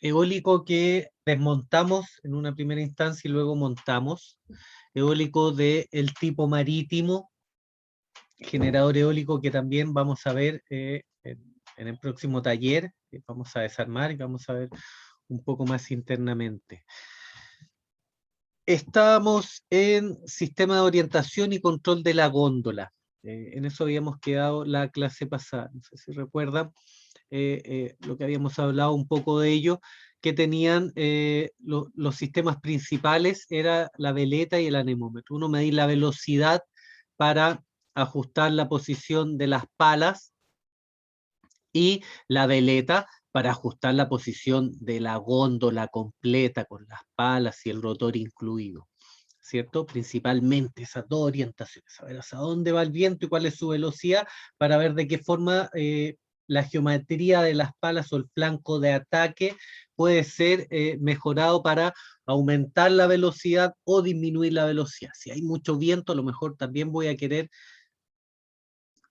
Eólico que desmontamos en una primera instancia y luego montamos. Eólico del tipo marítimo, generador eólico que también vamos a ver en el próximo taller, que vamos a desarmar y vamos a ver un poco más internamente. Estamos en sistema de orientación y control de la góndola. En eso habíamos quedado la clase pasada, no sé si recuerdan lo que habíamos hablado un poco de ello, que tenían los sistemas principales, era la veleta y el anemómetro. Uno medir la velocidad para ajustar la posición de las palas y la veleta para ajustar la posición de la góndola completa con las palas y el rotor incluido, ¿cierto? Principalmente esas dos orientaciones, saber hacia dónde va el viento y cuál es su velocidad, para ver de qué forma la geometría de las palas o el flanco de ataque puede ser mejorado para aumentar la velocidad o disminuir la velocidad. Si hay mucho viento, a lo mejor también voy a querer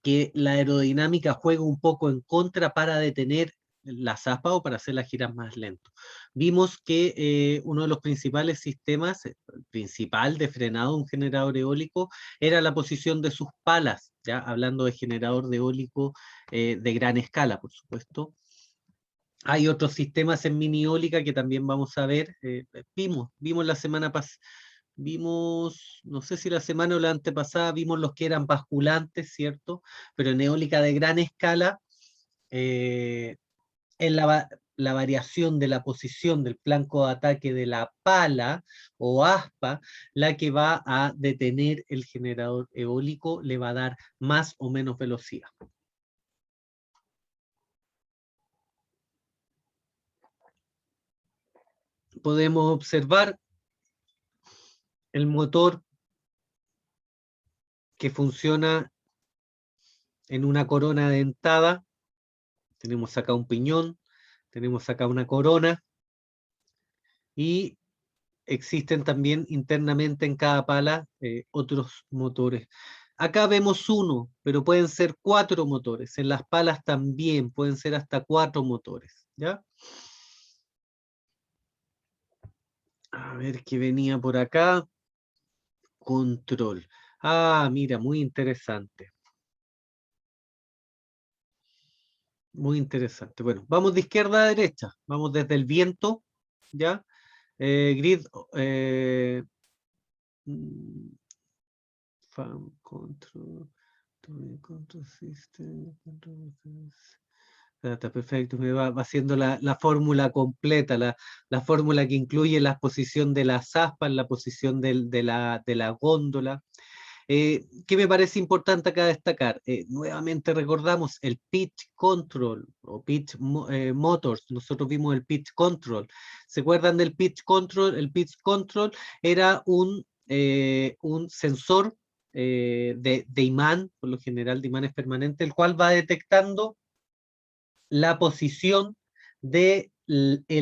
que la aerodinámica juegue un poco en contra para detener las aspas o para hacer las giras más lento. Vimos que uno de los principales sistemas, el principal de frenado de un generador eólico, era la posición de sus palas, ya hablando de generador de eólico de gran escala, por supuesto. Hay otros sistemas en mini eólica que también vamos a ver. Vimos la semana pasada, vimos, no sé si la semana o la antepasada, vimos los que eran basculantes, ¿cierto? Pero en eólica de gran escala, eh, es la variación de la posición del flanco de ataque de la pala o aspa, la que va a detener el generador eólico, le va a dar más o menos velocidad. Podemos observar el motor que funciona en una corona dentada. Tenemos acá un piñón, tenemos acá una corona, y existen también internamente en cada pala otros motores. Acá vemos uno, pero pueden ser 4 motores. En las palas también pueden ser hasta 4 motores, ¿ya? A ver qué venía por acá. Control. Ah, mira, muy interesante. Muy interesante. Bueno, vamos de izquierda a derecha. Vamos desde el viento, ¿ya? Grid, mm, fan control, control system, está perfecto, me va haciendo la fórmula completa, la fórmula que incluye la posición de las aspas, la posición de la góndola. ¿Qué me parece importante acá destacar? Nuevamente recordamos el pitch control o pitch motors. Nosotros vimos el pitch control. ¿Se acuerdan del pitch control? El pitch control era un sensor de imán, por lo general de imanes permanentes, el cual va detectando la posición del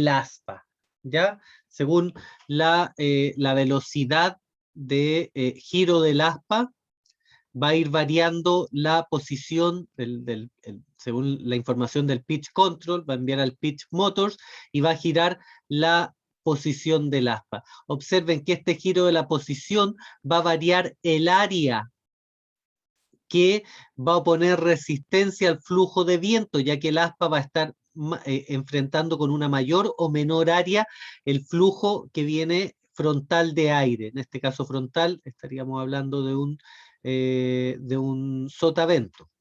aspa, ¿ya? Según la velocidad de giro del aspa, va a ir variando la posición según la información del pitch control, va a enviar al pitch motors y va a girar la posición del aspa. Observen que este giro de la posición va a variar el área que va a poner resistencia al flujo de viento, ya que el aspa va a estar enfrentando con una mayor o menor área el flujo que viene frontal de aire. En este caso frontal estaríamos hablando de un sotavento.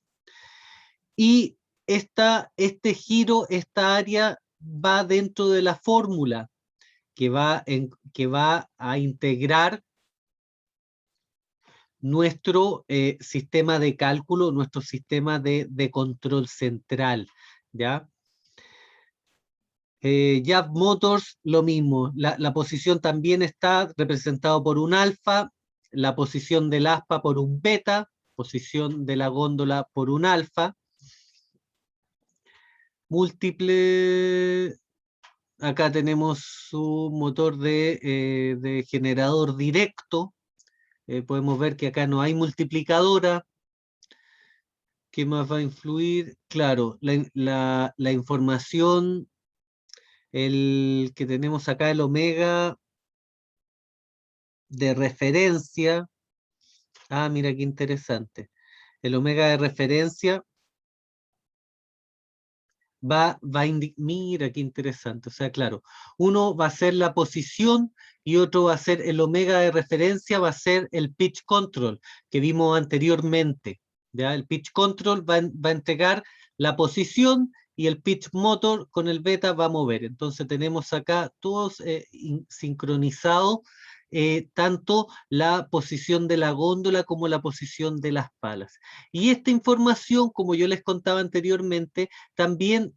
Y este giro, esta área va dentro de la fórmula que va a integrar nuestro sistema de cálculo, nuestro sistema de control central, ¿ya? Jav Motors, lo mismo, la posición también está representado por un alfa, la posición del aspa por un beta, posición de la góndola por un alfa, múltiple, acá tenemos su motor de generador directo, podemos ver que acá no hay multiplicadora. ¿Qué más va a influir? Claro, la información el que tenemos acá, el omega de referencia. Ah, mira qué interesante. El omega de referencia mira qué interesante. O sea, claro, uno va a ser la posición y otro va a ser el omega de referencia, va a ser el pitch control que vimos anteriormente. ¿Ya? El pitch control va a entregar la posición y el pitch motor con el beta va a mover. Entonces tenemos acá todos sincronizados, tanto la posición de la góndola como la posición de las palas. Y esta información, como yo les contaba anteriormente, también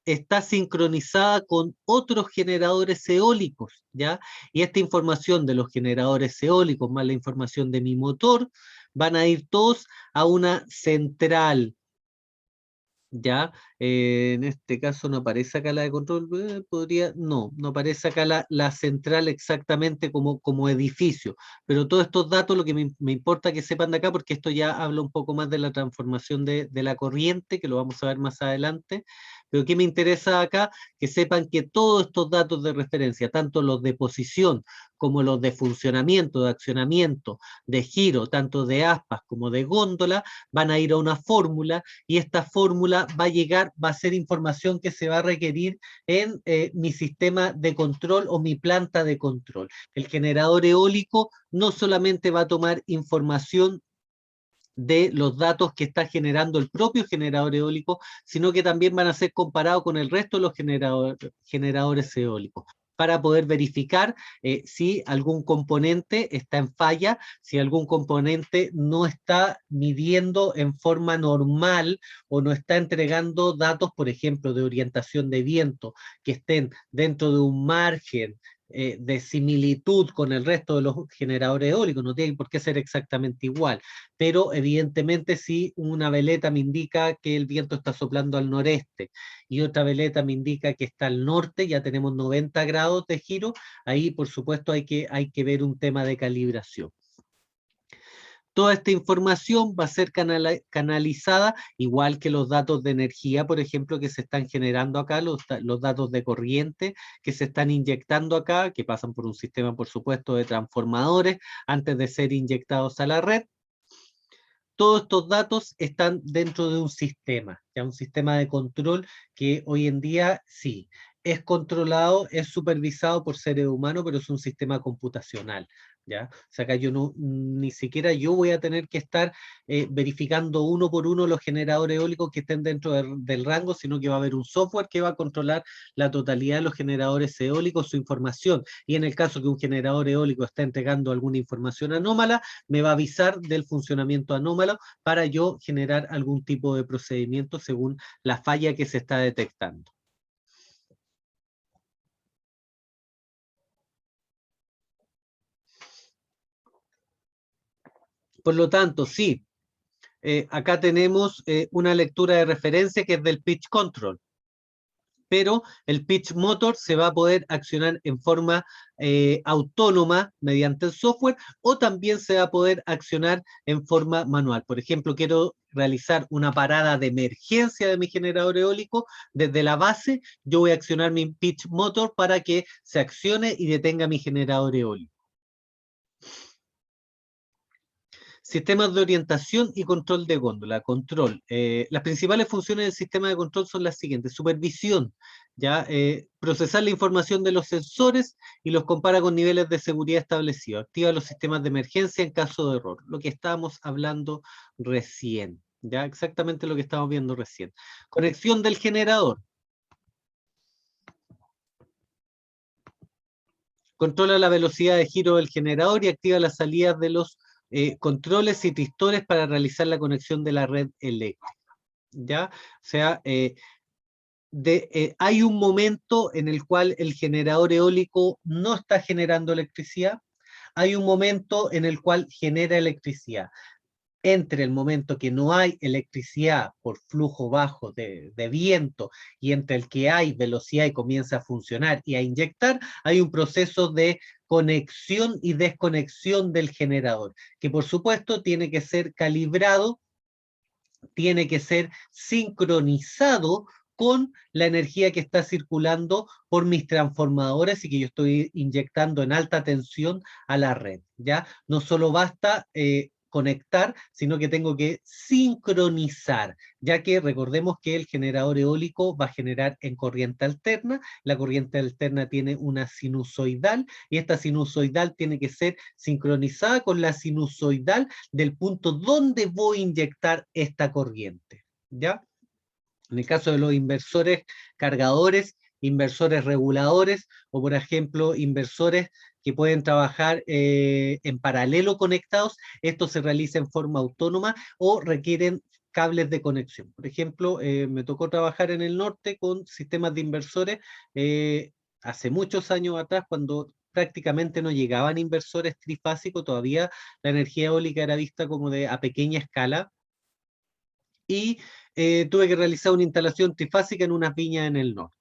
está sincronizada con otros generadores eólicos, ¿ya? Y esta información de los generadores eólicos más la información de mi motor van a ir todos a una central, ¿ya? En este caso no aparece acá la de control, no aparece acá la central exactamente como edificio, pero todos estos datos lo que me importa que sepan de acá, porque esto ya habla un poco más de la transformación de la corriente, que lo vamos a ver más adelante, pero ¿qué me interesa acá? Que sepan que todos estos datos de referencia, tanto los de posición como los de funcionamiento, de accionamiento, de giro, tanto de aspas como de góndola, van a ir a una fórmula y esta fórmula va a ser información que se va a requerir en mi sistema de control o mi planta de control. El generador eólico no solamente va a tomar información de los datos que está generando el propio generador eólico, sino que también van a ser comparados con el resto de los generadores eólicos, para poder verificar si algún componente está en falla, si algún componente no está midiendo en forma normal o no está entregando datos, por ejemplo, de orientación de viento, que estén dentro de un margen de similitud con el resto de los generadores eólicos, no tiene por qué ser exactamente igual, pero evidentemente si una veleta me indica que el viento está soplando al noreste y otra veleta me indica que está al norte, ya tenemos 90 grados de giro, ahí por supuesto hay que ver un tema de calibración. Toda esta información va a ser canalizada, igual que los datos de energía, por ejemplo, que se están generando acá, los datos de corriente que se están inyectando acá, que pasan por un sistema, por supuesto, de transformadores antes de ser inyectados a la red. Todos estos datos están dentro de un sistema, ya un sistema de control que hoy en día sí, es controlado, es supervisado por seres humanos, pero es un sistema computacional, ¿ya? O sea, acá yo ni siquiera yo voy a tener que estar verificando uno por uno los generadores eólicos que estén dentro del rango, sino que va a haber un software que va a controlar la totalidad de los generadores eólicos, su información, y en el caso que un generador eólico está entregando alguna información anómala, me va a avisar del funcionamiento anómalo para yo generar algún tipo de procedimiento según la falla que se está detectando. Por lo tanto, sí, acá tenemos una lectura de referencia que es del pitch control, pero el pitch motor se va a poder accionar en forma autónoma mediante el software, o también se va a poder accionar en forma manual. Por ejemplo, quiero realizar una parada de emergencia de mi generador eólico, desde la base yo voy a accionar mi pitch motor para que se accione y detenga mi generador eólico. Sistemas de orientación y control de góndola. Control. Las principales funciones del sistema de control son las siguientes. Supervisión. ¿Ya? Procesar la información de los sensores y los compara con niveles de seguridad establecidos. Activa los sistemas de emergencia en caso de error. Lo que estábamos hablando recién. ¿Ya? Exactamente lo que estábamos viendo recién. Conexión del generador. Controla la velocidad de giro del generador y activa las salidas de los controles y tristores para realizar la conexión de la red eléctrica. ¿Ya? O sea, hay un momento en el cual el generador eólico no está generando electricidad, hay un momento en el cual genera electricidad. Entre el momento que no hay electricidad por flujo bajo de viento y entre el que hay velocidad y comienza a funcionar y a inyectar, hay un proceso de conexión y desconexión del generador, que por supuesto tiene que ser calibrado, tiene que ser sincronizado con la energía que está circulando por mis transformadores y que yo estoy inyectando en alta tensión a la red, ¿ya? No solo basta conectar, sino que tengo que sincronizar, ya que recordemos que el generador eólico va a generar en corriente alterna, la corriente alterna tiene una sinusoidal, y esta sinusoidal tiene que ser sincronizada con la sinusoidal del punto donde voy a inyectar esta corriente, ¿ya? En el caso de los inversores cargadores, inversores reguladores, o por ejemplo, inversores que pueden trabajar en paralelo conectados, esto se realiza en forma autónoma o requieren cables de conexión. Por ejemplo, me tocó trabajar en el norte con sistemas de inversores hace muchos años atrás, cuando prácticamente no llegaban inversores trifásicos, todavía la energía eólica era vista como de a pequeña escala, y tuve que realizar una instalación trifásica en unas viñas en el norte.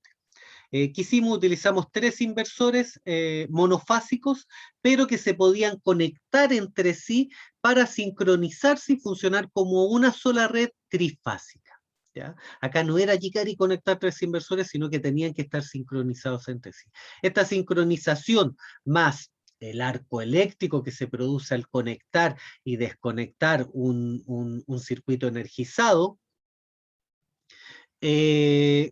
¿Qué hicimos? Utilizamos 3 inversores monofásicos, pero que se podían conectar entre sí para sincronizarse y funcionar como una sola red trifásica, ¿ya? Acá no era llegar y conectar 3 inversores, sino que tenían que estar sincronizados entre sí. Esta sincronización más el arco eléctrico que se produce al conectar y desconectar un circuito energizado,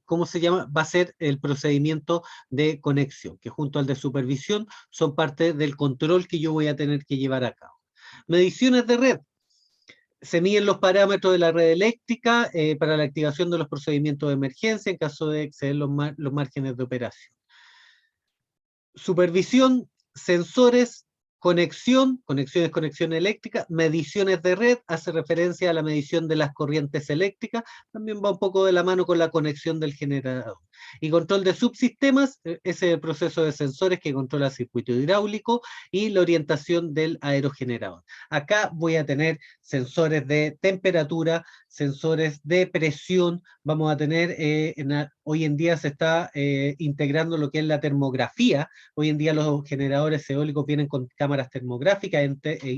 ¿cómo se llama? Va a ser el procedimiento de conexión, que junto al de supervisión son parte del control que yo voy a tener que llevar a cabo. Mediciones de red. Se miden los parámetros de la red eléctrica para la activación de los procedimientos de emergencia en caso de exceder los márgenes de operación. Supervisión, sensores, conexión eléctrica, mediciones de red, hace referencia a la medición de las corrientes eléctricas, también va un poco de la mano con la conexión del generador. Y control de subsistemas, ese es el proceso de sensores que controla el circuito hidráulico y la orientación del aerogenerador. Acá voy a tener sensores de temperatura, sensores de presión, vamos a tener, hoy en día se está integrando lo que es la termografía. Hoy en día los generadores eólicos vienen con cámaras termográficas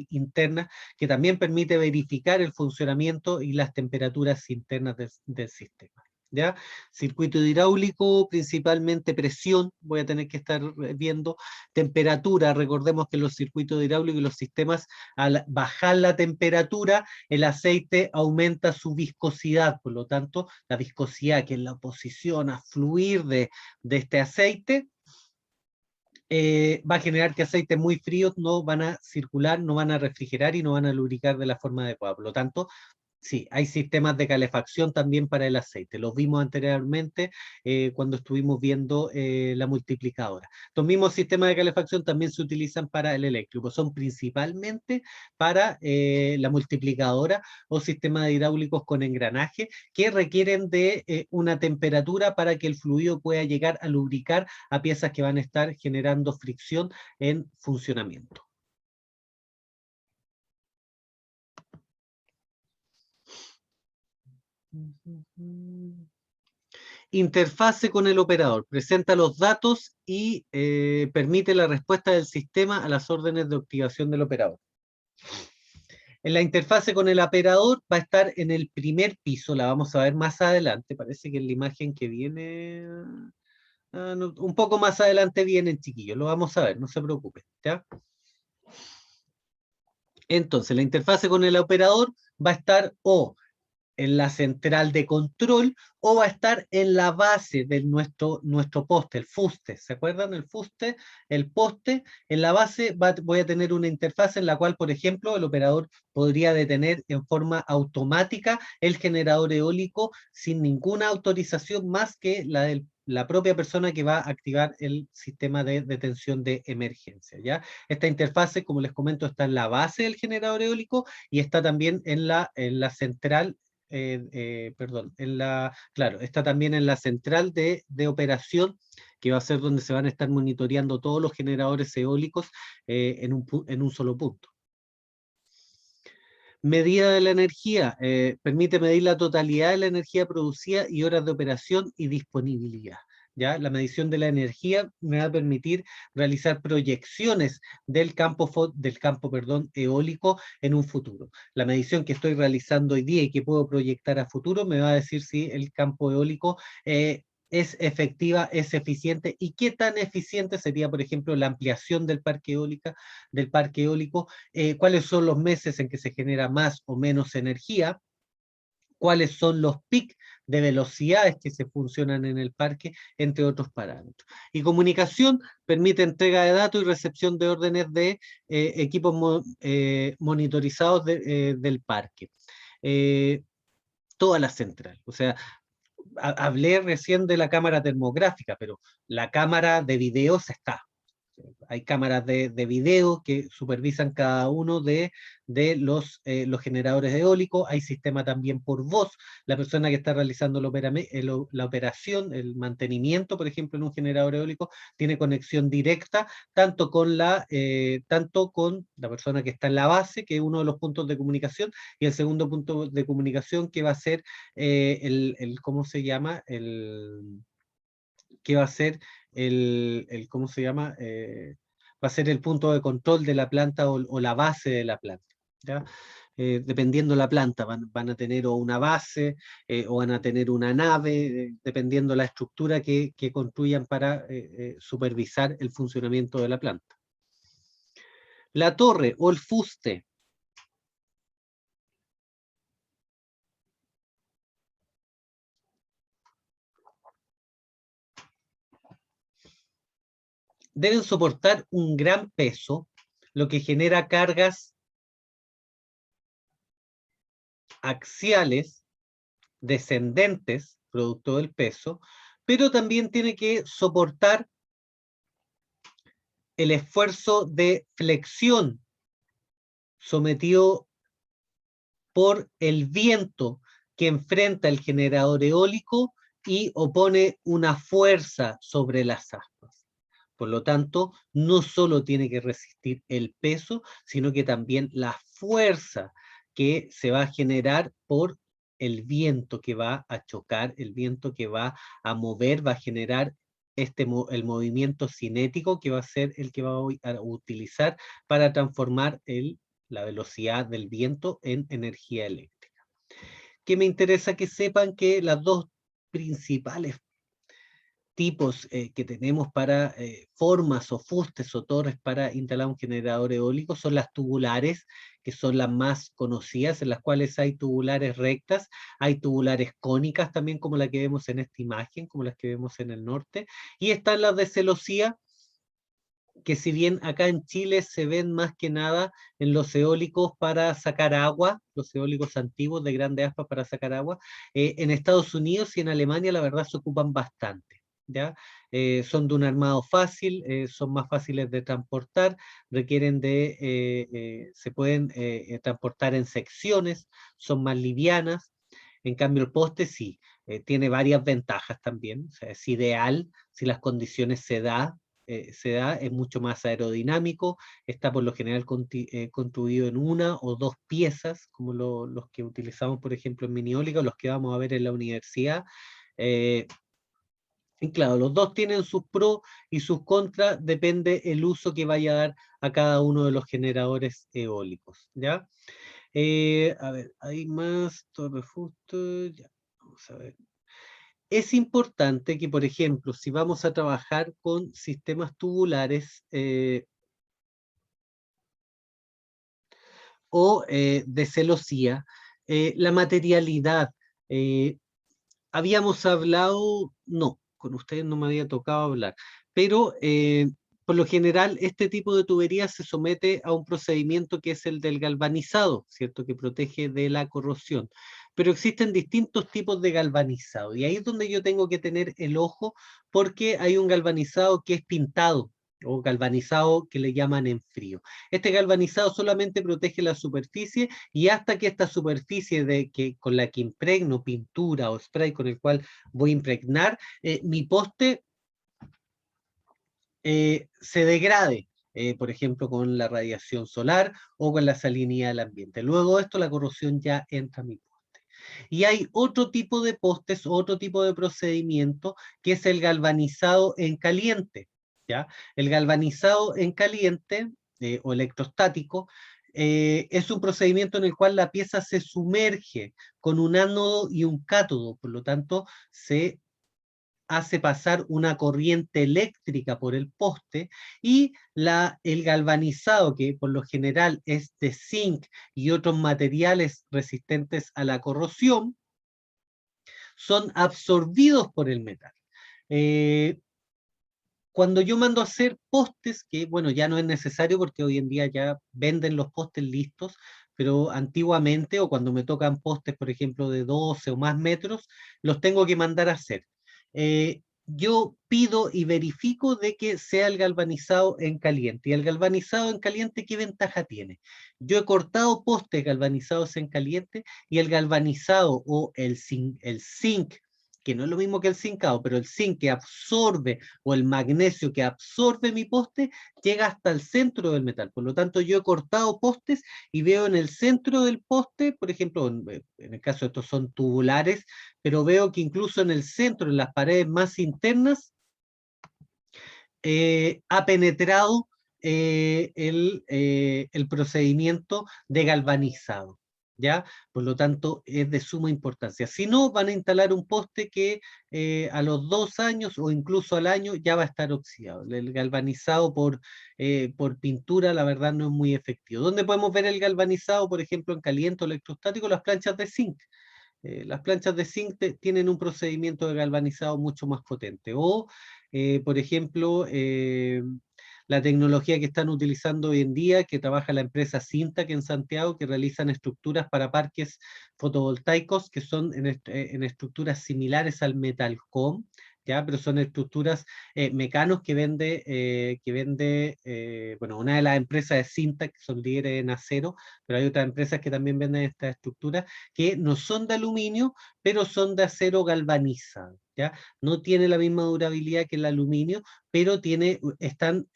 internas que también permite verificar el funcionamiento y las temperaturas internas del sistema, ¿ya? Circuito hidráulico, principalmente presión, voy a tener que estar viendo temperatura. Recordemos que los circuitos hidráulicos y los sistemas, al bajar la temperatura, el aceite aumenta su viscosidad, por lo tanto, la viscosidad, que es la oposición a fluir de este aceite, va a generar que aceites muy fríos no van a circular, no van a refrigerar y no van a lubricar de la forma adecuada. Por lo tanto, sí, hay sistemas de calefacción también para el aceite. Los vimos anteriormente cuando estuvimos viendo la multiplicadora. Los mismos sistemas de calefacción también se utilizan para el eléctrico. Son principalmente para la multiplicadora o sistemas hidráulicos con engranaje que requieren de una temperatura para que el fluido pueda llegar a lubricar a piezas que van a estar generando fricción en funcionamiento. Interfase con el operador, presenta los datos y permite la respuesta del sistema a las órdenes de activación del operador. En la interfase con el operador va a estar en el primer piso, la vamos a ver más adelante, parece que en la imagen que viene, no, un poco más adelante viene, chiquillos, lo vamos a ver, no se preocupen, ¿ya? Entonces, la interfase con el operador va a estar o en la central de control o va a estar en la base de nuestro poste, el fuste. ¿Se acuerdan? El fuste, el poste. En la base voy a tener una interfaz en la cual, por ejemplo, el operador podría detener en forma automática el generador eólico sin ninguna autorización más que la de la propia persona que va a activar el sistema de detención de emergencia, ¿ya? Esta interfase, como les comento, está en la base del generador eólico y está también en la central, perdón, claro, está también en la central de operación, que va a ser donde se van a estar monitoreando todos los generadores eólicos en un solo punto. Medida de la energía, permite medir la totalidad de la energía producida y horas de operación y disponibilidad. ¿ya? La medición de la energía me va a permitir realizar proyecciones del campo, eólico en un futuro. La medición que estoy realizando hoy día y que puedo proyectar a futuro me va a decir si el campo eólico es efectiva, es eficiente, y qué tan eficiente sería, por ejemplo, la ampliación del parque eólico, cuáles son los meses en que se genera más o menos energía, cuáles son los pics de velocidades que se funcionan en el parque, entre otros parámetros. Y comunicación permite entrega de datos y recepción de órdenes de equipos monitorizados del parque. Toda la central, o sea, hablé recién de la cámara termográfica, pero la cámara de videos está. Hay cámaras de video que supervisan cada uno de los generadores eólicos. Hay sistema también por voz. La persona que está realizando la operación, el mantenimiento, por ejemplo, en un generador eólico, tiene conexión directa tanto con la persona que está en la base, que es uno de los puntos de comunicación, y el segundo punto de comunicación que va a ser ¿cómo se llama? Que va a ser ¿cómo se llama? Va a ser el punto de control de la planta o la base de la planta, ¿ya? Dependiendo la planta, van a tener o una base o van a tener una nave, dependiendo la estructura que construyan para supervisar el funcionamiento de la planta. La torre o el fuste deben soportar un gran peso, lo que genera cargas axiales descendentes, producto del peso, pero también tiene que soportar el esfuerzo de flexión sometido por el viento que enfrenta el generador eólico y opone una fuerza sobre las aspas. Por lo tanto, no solo tiene que resistir el peso, sino que también la fuerza que se va a generar por el viento que va a chocar, el viento que va a mover, va a generar el movimiento cinético que va a ser el que va a utilizar para transformar la velocidad del viento en energía eléctrica. Que me interesa que sepan que las dos principales tipos que tenemos para formas o fustes o torres para instalar un generador eólico son las tubulares, que son las más conocidas, en las cuales hay tubulares rectas, hay tubulares cónicas también, como la que vemos en esta imagen, como las que vemos en el norte, y están las de celosía, que si bien acá en Chile se ven más que nada en los eólicos para sacar agua, los eólicos antiguos de grandes aspas para sacar agua, en Estados Unidos y en Alemania la verdad se ocupan bastante, ¿ya? Son de un armado fácil, son más fáciles de transportar, se pueden transportar en secciones, son más livianas. En cambio el poste sí, tiene varias ventajas también, o sea, es ideal si las condiciones se da, es mucho más aerodinámico, está por lo general construido en una o dos piezas, como los que utilizamos, por ejemplo, en miniólica, o los que vamos a ver en la universidad. Eh, y claro, los dos tienen sus pros y sus contras, depende el uso que vaya a dar a cada uno de los generadores eólicos, ¿ya? A ver, hay más, torre fusto, ya, vamos a ver. Es importante que, por ejemplo, si vamos a trabajar con sistemas tubulares o de celosía, la materialidad, eh, habíamos hablado, no, con ustedes no me había tocado hablar, pero por lo general este tipo de tubería se somete a un procedimiento que es el del galvanizado, ¿cierto? Que protege de la corrosión. Pero existen distintos tipos de galvanizado y ahí es donde yo tengo que tener el ojo porque hay un galvanizado que es pintado o galvanizado que le llaman en frío. Este galvanizado solamente protege la superficie y hasta que esta superficie con la que impregno pintura o spray con el cual voy a impregnar, mi poste se degrade, por ejemplo, con la radiación solar o con la salinidad del ambiente. Luego de esto, la corrosión ya entra a mi poste. Y hay otro tipo de postes, otro tipo de procedimiento, que es el galvanizado en caliente, ¿ya? El galvanizado en caliente, o electrostático, es un procedimiento en el cual la pieza se sumerge con un ánodo y un cátodo, por lo tanto, se hace pasar una corriente eléctrica por el poste, y el galvanizado, que por lo general es de zinc y otros materiales resistentes a la corrosión, son absorbidos por el metal. Eh, Cuando yo mando a hacer postes, que bueno, ya no es necesario porque hoy en día ya venden los postes listos, pero antiguamente, o cuando me tocan postes, por ejemplo, de 12 o más metros, los tengo que mandar a hacer. Yo pido y verifico de que sea el galvanizado en caliente. ¿Y el galvanizado en caliente qué ventaja tiene? Yo he cortado postes galvanizados en caliente, y el galvanizado o el zinc, que no es lo mismo que el zincado, pero el zinc que absorbe, o el magnesio que absorbe mi poste, llega hasta el centro del metal. Por lo tanto, yo he cortado postes y veo en el centro del poste, por ejemplo, en el caso de estos son tubulares, pero veo que incluso en el centro, en las paredes más internas, ha penetrado el procedimiento de galvanizado, ¿ya? Por lo tanto, es de suma importancia. Si no, van a instalar un poste que a los 2 años o incluso al año ya va a estar oxidado. El galvanizado por pintura, la verdad, no es muy efectivo. ¿Dónde podemos ver el galvanizado? Por ejemplo, en caliente o electrostático, las planchas de zinc. Las planchas de zinc tienen un procedimiento de galvanizado mucho más potente. O, por ejemplo, la tecnología que están utilizando hoy en día, que trabaja la empresa Cintac en Santiago, que realizan estructuras para parques fotovoltaicos, que son en estructuras similares al Metalcom, ¿ya? Pero son estructuras mecanos bueno, una de las empresas es Cintac, que son líderes en acero, pero hay otras empresas que también venden estas estructuras, que no son de aluminio, pero son de acero galvanizado, ¿ya? No tiene la misma durabilidad que el aluminio, pero están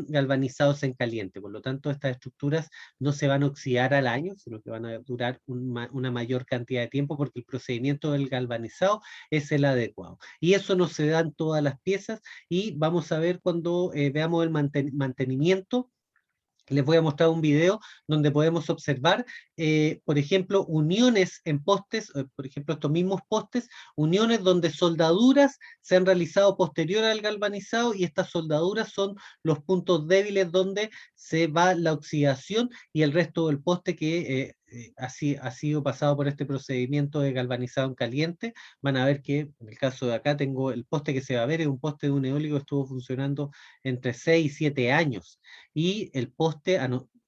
galvanizados en caliente. Por lo tanto, estas estructuras no se van a oxidar al año, sino que van a durar una mayor cantidad de tiempo, porque el procedimiento del galvanizado es el adecuado. Y eso no se da en todas las piezas, y vamos a ver cuando veamos el mantenimiento. Les voy a mostrar un video donde podemos observar, por ejemplo, uniones en postes, por ejemplo, estos mismos postes, uniones donde soldaduras se han realizado posterior al galvanizado, y estas soldaduras son los puntos débiles donde se va la oxidación, y el resto del poste que ha sido pasado por este procedimiento de galvanizado en caliente. Van a ver que en el caso de acá tengo el poste que se va a ver, es un poste de un eólico que estuvo funcionando entre 6 y 7 años. Y el poste,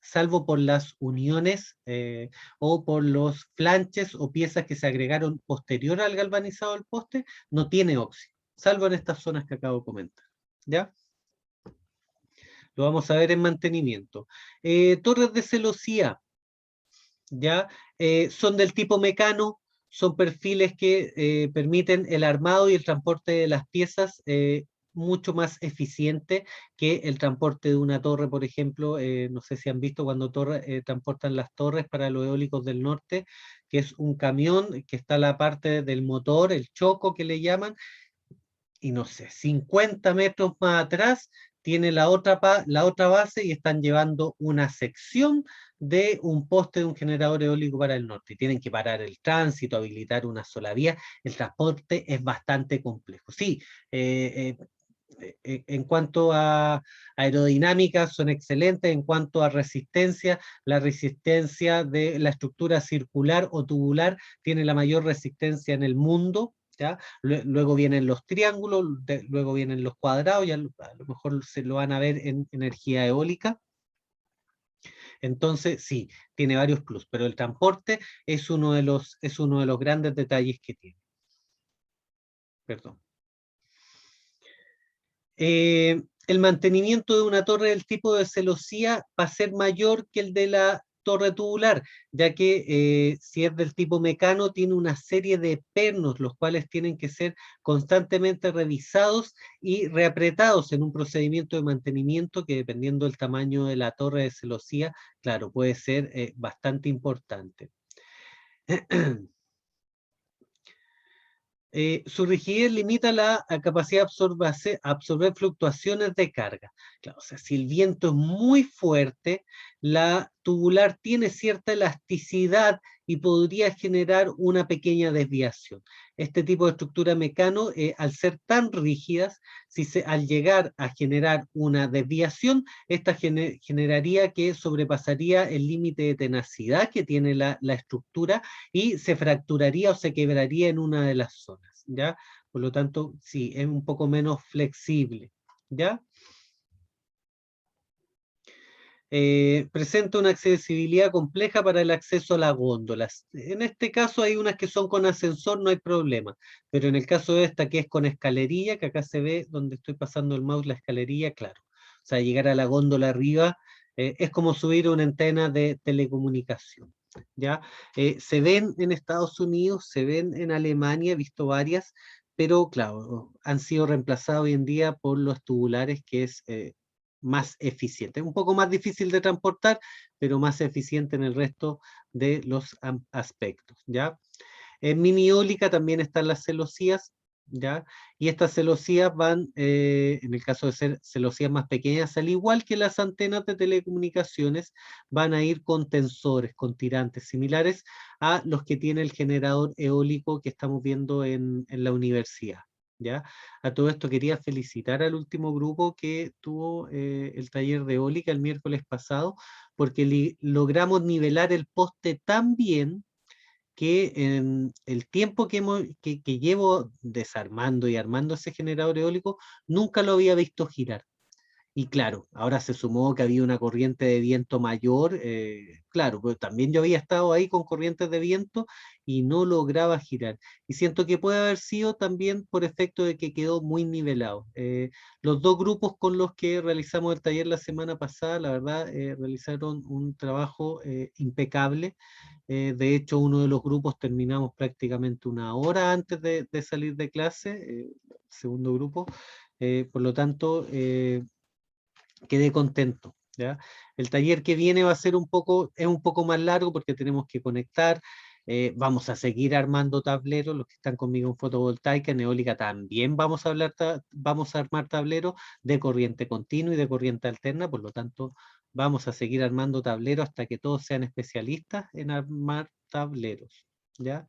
salvo por las uniones o por los flanches o piezas que se agregaron posterior al galvanizado del poste, no tiene óxido, salvo en estas zonas que acabo de comentar. ¿Ya? Lo vamos a ver en mantenimiento. Torres de celosía, ¿ya? Son del tipo mecano, son perfiles que permiten el armado y el transporte de las piezas mucho más eficiente que el transporte de una torre, por ejemplo. No sé si han visto cuando transportan las torres para los eólicos del norte, que es un camión que está la parte del motor, el choco que le llaman, y no sé, 50 metros más atrás tiene la otra base, y están llevando una sección de un poste de un generador eólico para el norte. Y tienen que parar el tránsito, habilitar una sola vía. El transporte es bastante complejo. Sí, en cuanto a aerodinámica son excelentes, en cuanto a resistencia, la resistencia de la estructura circular o tubular tiene la mayor resistencia en el mundo. ¿Ya? Luego vienen los triángulos, luego vienen los cuadrados, y a lo mejor se lo van a ver en energía eólica. Entonces, sí, tiene varios plus, pero el transporte es uno de los grandes detalles que tiene. Perdón. El mantenimiento de una torre del tipo de celosía va a ser mayor que el de la torre tubular, ya que si es del tipo mecano, tiene una serie de pernos, los cuales tienen que ser constantemente revisados y reapretados en un procedimiento de mantenimiento que, dependiendo del tamaño de la torre de celosía, claro, puede ser bastante importante. Su rigidez limita la capacidad de absorber fluctuaciones de carga. Claro, o sea, si el viento es muy fuerte, la tubular tiene cierta elasticidad y podría generar una pequeña desviación. Este tipo de estructura mecano, al ser tan rígidas, al llegar a generar una desviación, esta generaría que sobrepasaría el límite de tenacidad que tiene la estructura y se fracturaría o se quebraría en una de las zonas, ¿ya? Por lo tanto, sí, es un poco menos flexible, ¿ya? Presenta una accesibilidad compleja para el acceso a las góndolas. En este caso hay unas que son con ascensor, no hay problema, pero en el caso de esta que es con escalerilla, que acá se ve donde estoy pasando el mouse, la escalerilla, claro. O sea, llegar a la góndola arriba es como subir una antena de telecomunicación. ¿Ya? Se ven en Estados Unidos, se ven en Alemania, he visto varias, pero claro, han sido reemplazadas hoy en día por los tubulares, que es más eficiente. Un poco más difícil de transportar, pero más eficiente en el resto de los aspectos, ¿ya? En mini eólica también están las celosías, ¿ya? Y estas celosías van, en el caso de ser celosías más pequeñas, al igual que las antenas de telecomunicaciones, van a ir con tensores, con tirantes similares a los que tiene el generador eólico que estamos viendo en la universidad. ¿Ya? A todo esto quería felicitar al último grupo que tuvo el taller de eólica el miércoles pasado, porque logramos nivelar el poste tan bien que en el tiempo que llevo desarmando y armando ese generador eólico, nunca lo había visto girar. Y claro, ahora se sumó que había una corriente de viento mayor, claro, pero también yo había estado ahí con corrientes de viento y no lograba girar. Y siento que puede haber sido también por efecto de que quedó muy nivelado. Los dos grupos con los que realizamos el taller la semana pasada, la verdad, realizaron un trabajo impecable. De hecho, uno de los grupos terminamos prácticamente una hora antes de salir de clase, el segundo grupo. Por lo tanto, quedé contento, ¿ya? El taller que viene va a ser es un poco más largo porque tenemos que conectar, vamos a seguir armando tableros, los que están conmigo en fotovoltaica, en eólica también vamos a armar tableros de corriente continua y de corriente alterna, por lo tanto vamos a seguir armando tableros hasta que todos sean especialistas en armar tableros, ¿ya?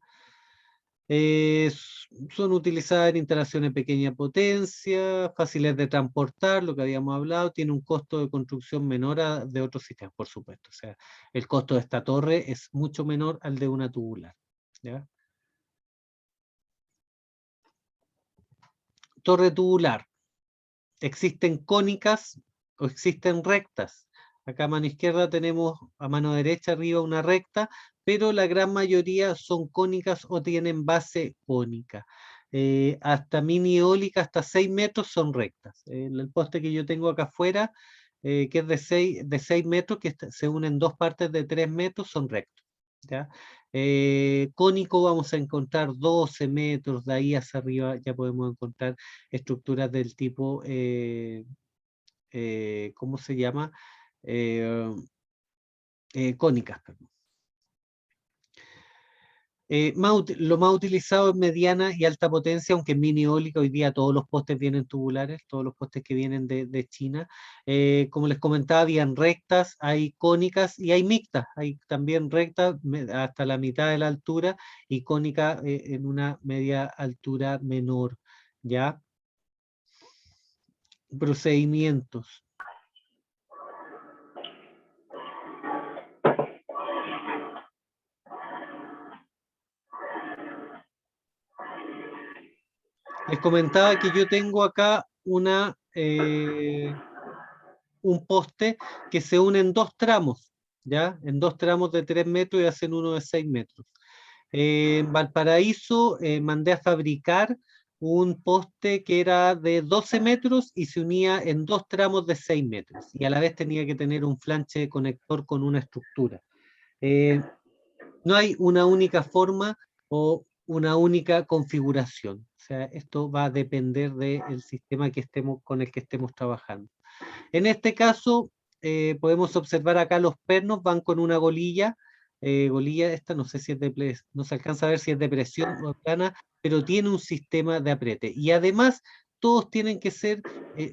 Son utilizadas en instalaciones de pequeña potencia, fáciles de transportar, lo que habíamos hablado, tiene un costo de construcción menor de otros sistemas, por supuesto. O sea, el costo de esta torre es mucho menor al de una tubular, ¿ya? Torre tubular. Existen cónicas o existen rectas. Acá a mano izquierda tenemos a mano derecha arriba una recta, pero la gran mayoría son cónicas o tienen base cónica. Hasta mini eólica, hasta 6 metros son rectas. El poste que yo tengo acá afuera, que es de 6 metros, que se unen dos partes de 3 metros, son rectos. ¿Ya? Cónico vamos a encontrar 12 metros, de ahí hacia arriba ya podemos encontrar estructuras del tipo, ¿cómo se llama? Eh, Cónicas, perdón. Lo más utilizado es mediana y alta potencia, aunque en mini eólica hoy día todos los postes vienen tubulares, todos los postes que vienen de China. Como les comentaba, habían rectas, hay cónicas y hay mixtas. Hay también rectas hasta la mitad de la altura y cónica en una media altura menor. ¿Ya? Procedimientos. Les comentaba que yo tengo acá un poste que se une en dos tramos, ¿ya? En dos tramos de 3 metros y hacen uno de 6 metros. En Valparaíso mandé a fabricar un poste que era de 12 metros y se unía en dos tramos de 6 metros. Y a la vez tenía que tener un flanche de conector con una estructura. Eh, no hay una única forma o una única configuración. O sea, esto va a depender del sistema con el que estemos trabajando. En este caso, podemos observar acá los pernos van con una golilla, Golilla, esta no sé si es no se alcanza a ver si es de presión o plana, pero tiene un sistema de apriete. Y además, todos tienen que ser,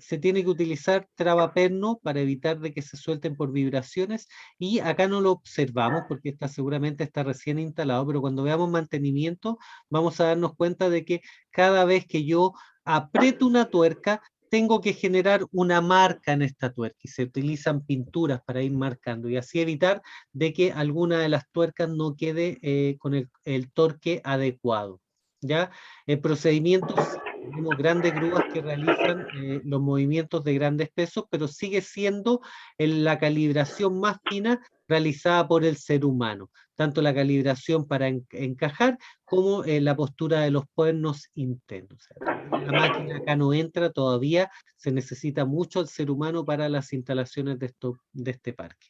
se tiene que utilizar travaperno para evitar de que se suelten por vibraciones, y acá no lo observamos porque seguramente está recién instalado, pero cuando veamos mantenimiento vamos a darnos cuenta de que cada vez que yo aprieto una tuerca, tengo que generar una marca en esta tuerca, y se utilizan pinturas para ir marcando y así evitar de que alguna de las tuercas no quede con el torque adecuado. ¿Ya? El procedimiento, sí, tenemos grandes grúas que realizan los movimientos de grandes pesos, pero sigue siendo la calibración más fina realizada por el ser humano, tanto la calibración para encajar como la postura de los cuernos internos. O sea, todavía la máquina acá no entra, todavía se necesita mucho el ser humano para las instalaciones de este parque.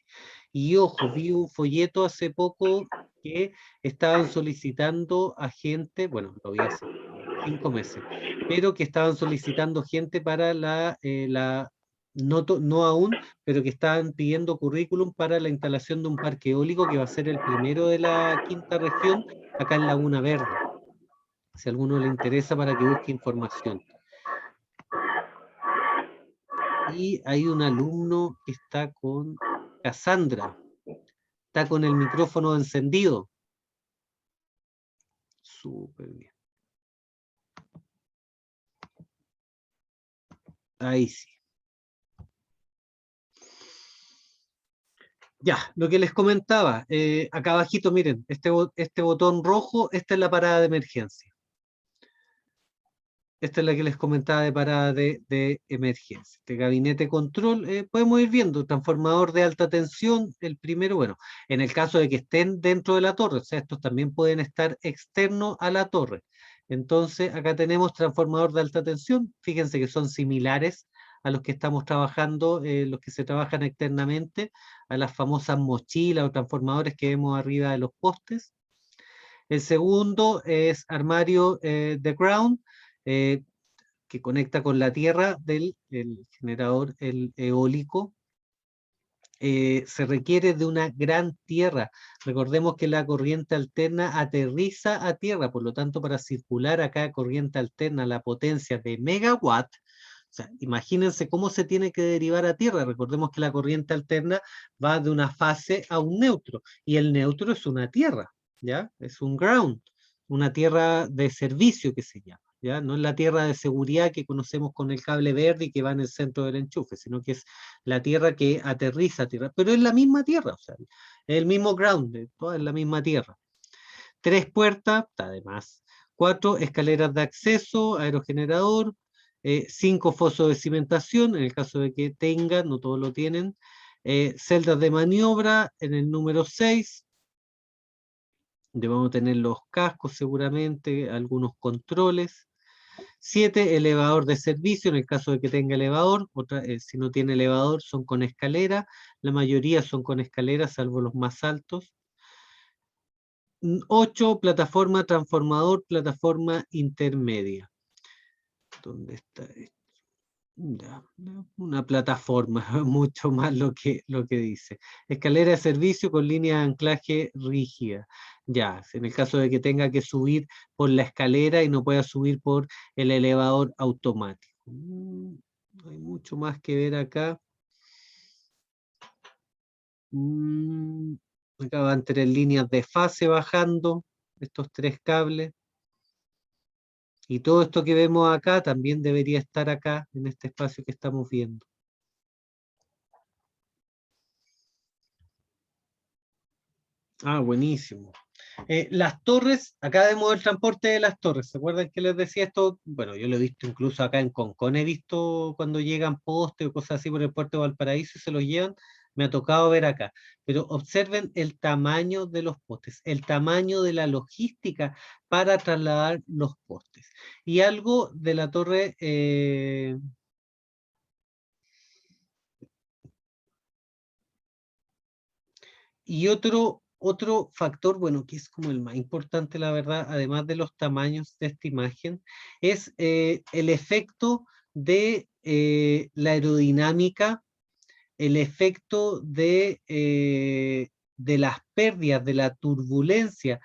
Y ojo, vi un folleto hace poco que estaban solicitando a gente, bueno, lo vi hace 5 meses, pero que estaban solicitando gente para no aún, pero que estaban pidiendo currículum para la instalación de un parque eólico que va a ser el primero de la quinta región, acá en Laguna Verde. Si a alguno le interesa, para que busque información. Y hay un alumno que está con Cassandra, está con el micrófono encendido. Súper bien. Ahí sí. Ya, lo que les comentaba, acá abajito, miren, este botón rojo, esta es la parada de emergencia. Esta es la que les comentaba de parada de emergencia. Este gabinete control, podemos ir viendo, transformador de alta tensión, el primero, bueno, en el caso de que estén dentro de la torre, o sea, estos también pueden estar externos a la torre. Entonces, acá tenemos transformador de alta tensión, fíjense que son similares a los que estamos trabajando, los que se trabajan externamente, a las famosas mochilas o transformadores que vemos arriba de los postes. El segundo es armario de ground, eh, que conecta con la tierra del el generador el eólico. Se requiere de una gran tierra. Recordemos que la corriente alterna aterriza a tierra, por lo tanto, para circular acá corriente alterna, la potencia de megawatt, o sea, imagínense cómo se tiene que derivar a tierra. Recordemos que la corriente alterna va de una fase a un neutro, y el neutro es una tierra, ¿ya? Es un ground, una tierra de servicio que se llama. ¿Ya? No es la tierra de seguridad que conocemos con el cable verde y que va en el centro del enchufe, sino que es la tierra que aterriza a tierra, pero es la misma tierra, o sea, es el mismo ground, toda es la misma tierra. 3 puertas, además. 4 escaleras de acceso, aerogenerador. 5 fosos de cimentación, en el caso de que tengan, no todos lo tienen. Celdas de maniobra en el número 6. Debemos tener los cascos seguramente, algunos controles. 7, elevador de servicio, en el caso de que tenga elevador. Si no tiene elevador, son con escalera. La mayoría son con escalera, salvo los más altos. 8, plataforma transformador, plataforma intermedia. ¿Dónde está esto? Ya, una plataforma, mucho más lo que dice. Escalera de servicio con línea de anclaje rígida. Ya, en el caso de que tenga que subir por la escalera y no pueda subir por el elevador automático. No hay mucho más que ver acá. Acá van 3 líneas de fase bajando, estos 3 cables. Y todo esto que vemos acá también debería estar acá, en este espacio que estamos viendo. Ah, buenísimo. Las torres, acá vemos el transporte de las torres. ¿Se acuerdan que les decía esto? Bueno, yo lo he visto incluso acá en Concón, he visto cuando llegan postes o cosas así por el puerto de Valparaíso y se los llevan. Me ha tocado ver acá. Pero observen el tamaño de los postes, el tamaño de la logística para trasladar los postes. Y algo de la torre... Y otro factor, bueno, que es como el más importante, la verdad, además de los tamaños de esta imagen, es el efecto de la aerodinámica, el efecto de de las pérdidas, de la turbulencia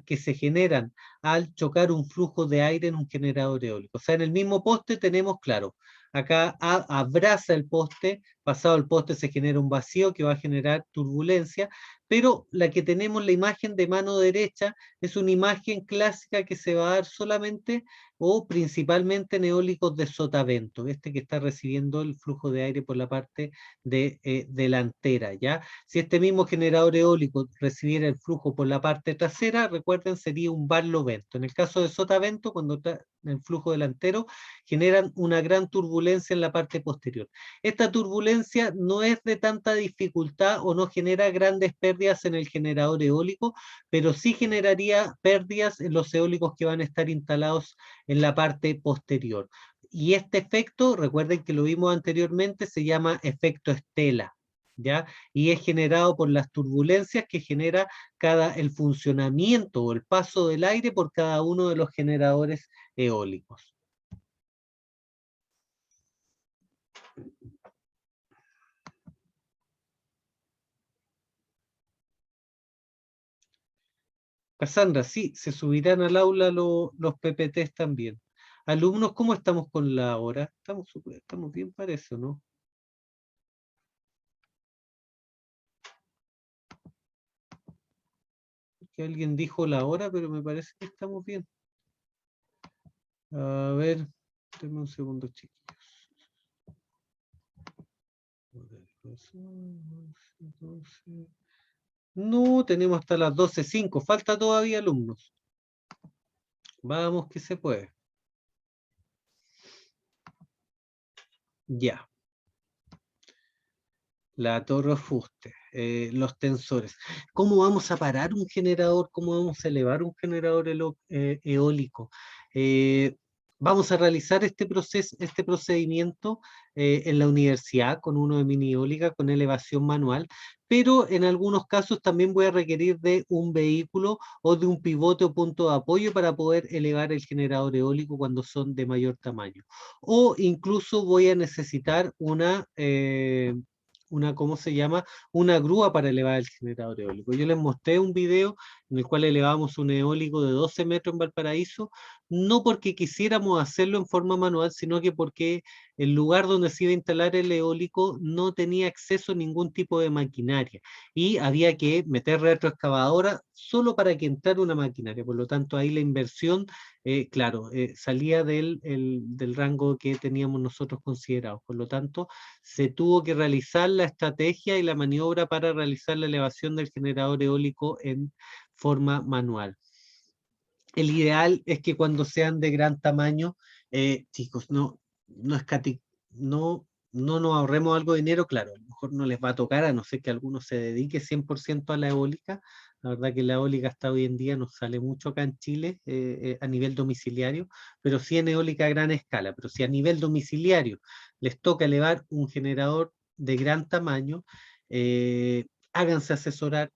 que se generan al chocar un flujo de aire en un generador eólico. O sea, en el mismo poste tenemos, claro, acá abraza el poste, pasado el poste se genera un vacío que va a generar turbulencia, pero la que tenemos, la imagen de mano derecha, es una imagen clásica que se va a dar solamente o principalmente en eólicos de sotavento, este que está recibiendo el flujo de aire por la parte delantera, ¿ya? Si este mismo generador eólico recibiera el flujo por la parte trasera, recuerden, sería un barlovento. En el caso de sotavento, cuando está en el flujo delantero, generan una gran turbulencia en la parte posterior. Esta turbulencia no es de tanta dificultad o no genera grandes pérdidas en el generador eólico, pero sí generaría pérdidas en los eólicos que van a estar instalados en la parte posterior. Y este efecto, recuerden que lo vimos anteriormente, se llama efecto estela, ¿ya? Y es generado por las turbulencias que genera el funcionamiento o el paso del aire por cada uno de los generadores eólicos. Cassandra, sí, se subirán al aula los PPTs también. Alumnos, ¿cómo estamos con la hora? Estamos bien para eso, ¿no? Que alguien dijo la hora, pero me parece que estamos bien. A ver, denme un segundo, chiquillos. No, tenemos hasta las 12:05. Falta todavía, alumnos. Vamos que se puede. Ya. La torre de fuste, los tensores. ¿Cómo vamos a parar un generador? ¿Cómo vamos a elevar un generador eólico? Vamos a realizar este procedimiento en la universidad con uno de mini eólica, con elevación manual, pero en algunos casos también voy a requerir de un vehículo o de un pivote o punto de apoyo para poder elevar el generador eólico cuando son de mayor tamaño. O incluso voy a necesitar ¿cómo se llama? Una grúa para elevar el generador eólico. Yo les mostré un video en el cual elevamos un eólico de 12 metros en Valparaíso, no porque quisiéramos hacerlo en forma manual, sino que porque el lugar donde se iba a instalar el eólico no tenía acceso a ningún tipo de maquinaria y había que meter retroexcavadora solo para que entrara una maquinaria. Por lo tanto, ahí la inversión, claro, salía del rango que teníamos nosotros considerado. Por lo tanto, se tuvo que realizar la estrategia y la maniobra para realizar la elevación del generador eólico en forma manual. El ideal es que cuando sean de gran tamaño, chicos, no nos ahorremos algo de dinero, claro, a lo mejor no les va a tocar, a no ser que alguno se dedique 100% a la eólica. La verdad que la eólica hasta hoy en día nos sale mucho acá en Chile a nivel domiciliario, pero sí en eólica a gran escala. Pero si a nivel domiciliario les toca elevar un generador de gran tamaño, háganse asesorar,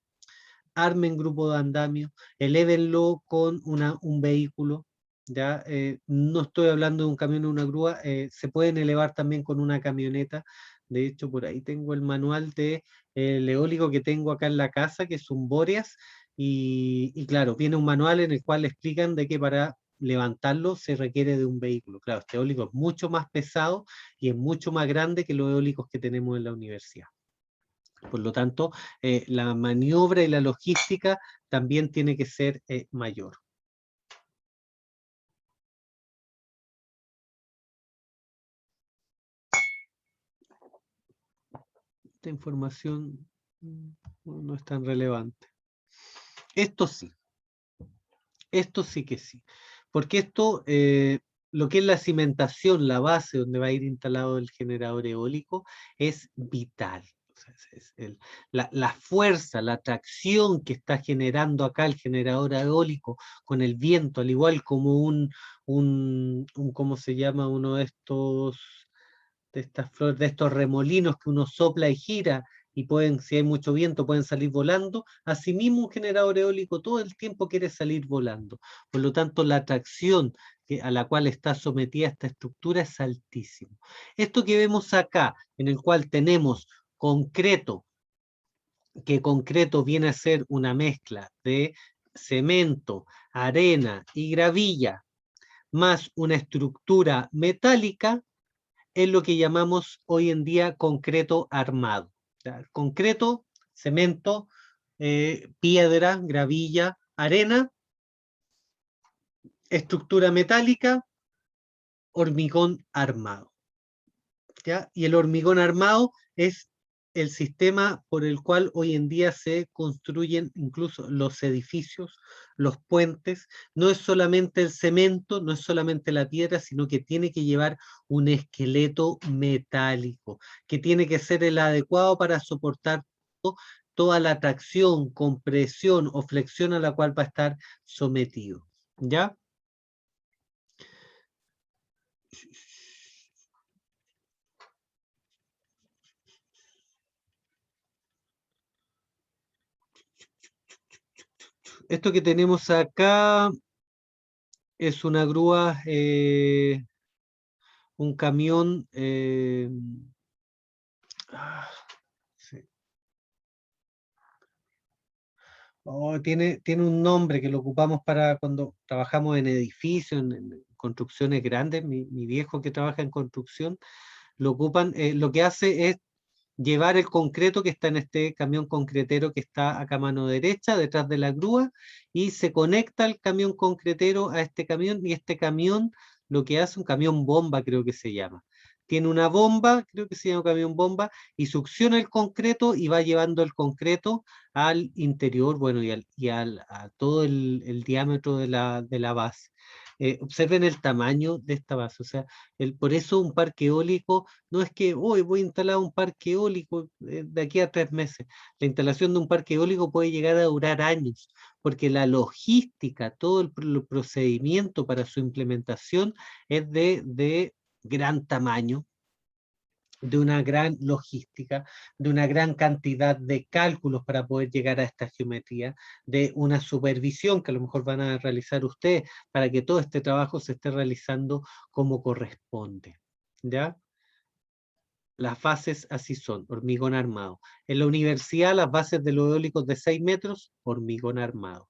armen grupo de andamio, elévenlo con un vehículo, ¿ya? No estoy hablando de un camión o una grúa, se pueden elevar también con una camioneta. De hecho, por ahí tengo el manual de el eólico que tengo acá en la casa, que es un Boreas, y claro, viene un manual en el cual explican de que para levantarlo se requiere de un vehículo. Claro, este eólico es mucho más pesado y es mucho más grande que los eólicos que tenemos en la universidad. Por lo tanto, la maniobra y la logística también tiene que ser mayor. Esta información no es tan relevante. Esto sí que sí. Porque lo que es la cimentación, la base donde va a ir instalado el generador eólico, es vital. O sea, la fuerza, la tracción que está generando acá el generador eólico con el viento, al igual como ¿cómo se llama? Uno de estas flores, de estos remolinos que uno sopla y gira, y si hay mucho viento, pueden salir volando. Asimismo, un generador eólico todo el tiempo quiere salir volando. Por lo tanto, la tracción a la cual está sometida esta estructura es altísima. Esto que vemos acá, en el cual tenemos concreto que concreto viene a ser una mezcla de cemento, arena y gravilla, más una estructura metálica, es lo que llamamos hoy en día concreto armado. ¿Ya? Concreto, cemento, piedra, gravilla, arena, estructura metálica, hormigón armado. ¿Ya? Y el hormigón armado es el sistema por el cual hoy en día se construyen incluso los edificios, los puentes. No es solamente el cemento, no es solamente la piedra, sino que tiene que llevar un esqueleto metálico, que tiene que ser el adecuado para soportar toda la tracción, compresión o flexión a la cual va a estar sometido. ¿Ya? Esto que tenemos acá es una grúa, un camión, sí. Oh, tiene un nombre que lo ocupamos para cuando trabajamos en edificios, en construcciones grandes. Mi viejo que trabaja en construcción, lo ocupan, lo que hace es llevar el concreto que está en este camión concretero que está acá a mano derecha, detrás de la grúa, y se conecta el camión concretero a este camión, y este camión lo que hace, un camión bomba creo que se llama. Tiene una bomba, creo que se llama camión bomba, y succiona el concreto y va llevando el concreto al interior, bueno, a todo el diámetro de la base. Observen el tamaño de esta base, o sea, por eso un parque eólico no es que hoy voy a instalar un parque eólico de aquí a 3 meses. La instalación de un parque eólico puede llegar a durar años, porque la logística, todo el procedimiento para su implementación es de gran tamaño, de una gran logística, de una gran cantidad de cálculos para poder llegar a esta geometría, de una supervisión que a lo mejor van a realizar ustedes para que todo este trabajo se esté realizando como corresponde. ¿Ya? Las bases así son, hormigón armado. En la universidad, las bases de los eólicos de 6 metros, hormigón armado.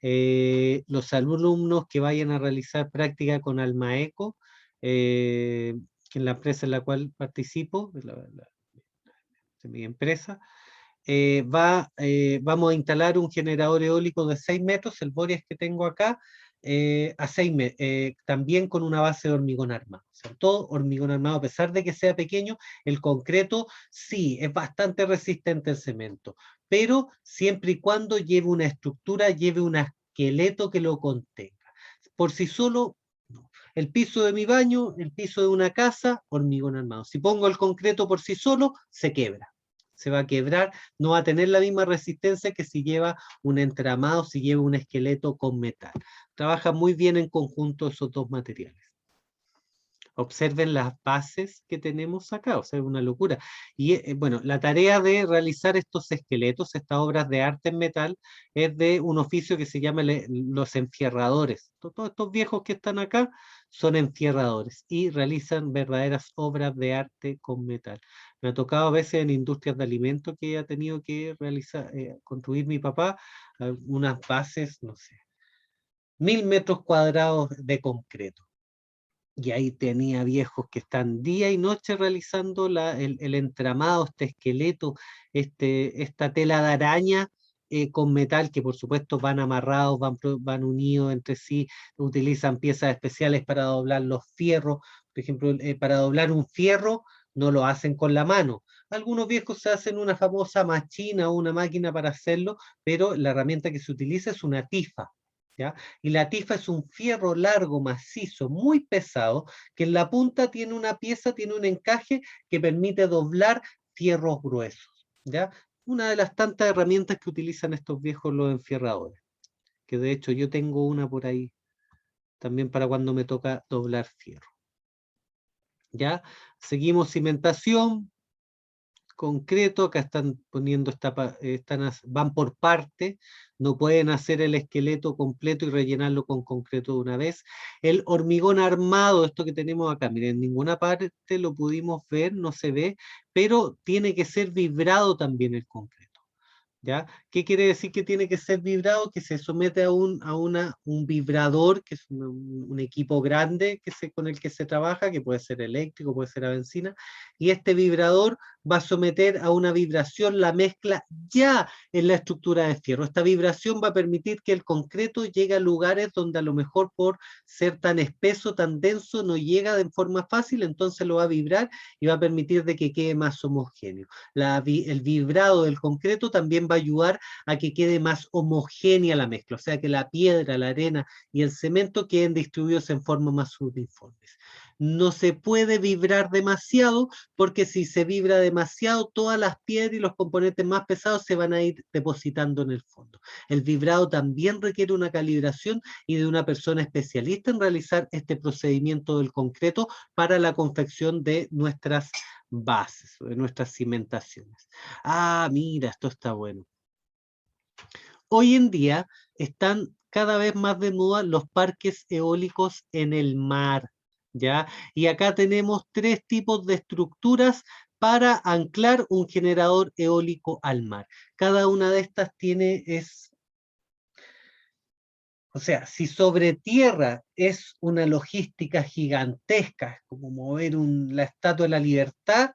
Los alumnos que vayan a realizar práctica con Almaeco, en la empresa en la cual participo, de mi empresa, vamos a instalar un generador eólico de 6 metros, el Boreas que tengo acá, a 6 metros, también con una base de hormigón armado. O sea, todo hormigón armado, a pesar de que sea pequeño, el concreto sí, es bastante resistente al cemento, pero siempre y cuando lleve una estructura, lleve un esqueleto que lo contenga. Por sí solo, no. El piso de mi baño, el piso de una casa, hormigón armado. Si pongo el concreto por sí solo, se quebra, se va a quebrar, no va a tener la misma resistencia que si lleva un entramado, si lleva un esqueleto con metal. Trabaja muy bien en conjunto esos dos materiales. Observen las bases que tenemos acá, o sea, es una locura. Y bueno, la tarea de realizar estos esqueletos, estas obras de arte en metal, es de un oficio que se llama los enfierradores. Todos estos viejos que están acá son enfierradores y realizan verdaderas obras de arte con metal. Me ha tocado a veces en industrias de alimentos que ha tenido que realizar, construir mi papá, unas bases, no sé, 1000 metros cuadrados de concreto. Y ahí tenía viejos que están día y noche realizando el entramado, este esqueleto, esta tela de araña con metal que por supuesto van amarrados, van unidos entre sí, utilizan piezas especiales para doblar los fierros. Por ejemplo, para doblar un fierro no lo hacen con la mano. Algunos viejos se hacen una famosa machina o una máquina para hacerlo, pero la herramienta que se utiliza es una tifa. ¿Ya? Y la tifa es un fierro largo, macizo, muy pesado, que en la punta tiene una pieza, tiene un encaje que permite doblar fierros gruesos, ¿ya? Una de las tantas herramientas que utilizan estos viejos los enfierradores, que de hecho yo tengo una por ahí, también para cuando me toca doblar fierro, ¿ya? Seguimos cimentación, concreto, acá están poniendo van por parte, no pueden hacer el esqueleto completo y rellenarlo con concreto de una vez. El hormigón armado, esto que tenemos acá, miren, en ninguna parte lo pudimos ver, no se ve, pero tiene que ser vibrado también el concreto. ¿Ya? ¿Qué quiere decir que tiene que ser vibrado? Que se somete a un vibrador, que es un equipo grande con el que se trabaja, que puede ser eléctrico, puede ser a benzina, y este vibrador va a someter a una vibración la mezcla ya en la estructura de fierro. Esta vibración va a permitir que el concreto llegue a lugares donde a lo mejor por ser tan espeso, tan denso, no llega de forma fácil, entonces lo va a vibrar y va a permitir de que quede más homogéneo. El vibrado del concreto también va a ayudar a que quede más homogénea la mezcla, o sea que la piedra, la arena y el cemento queden distribuidos en forma más uniformes. No se puede vibrar demasiado porque si se vibra demasiado, todas las piedras y los componentes más pesados se van a ir depositando en el fondo. El vibrado también requiere una calibración y de una persona especialista en realizar este procedimiento del concreto para la confección de nuestras bases, de nuestras cimentaciones. Ah, mira, esto está bueno. Hoy en día están cada vez más de moda los parques eólicos en el mar, ¿ya? Y acá tenemos tres tipos de estructuras para anclar un generador eólico al mar. Cada una de estas o sea, si sobre tierra es una logística gigantesca, es como mover la Estatua de la Libertad,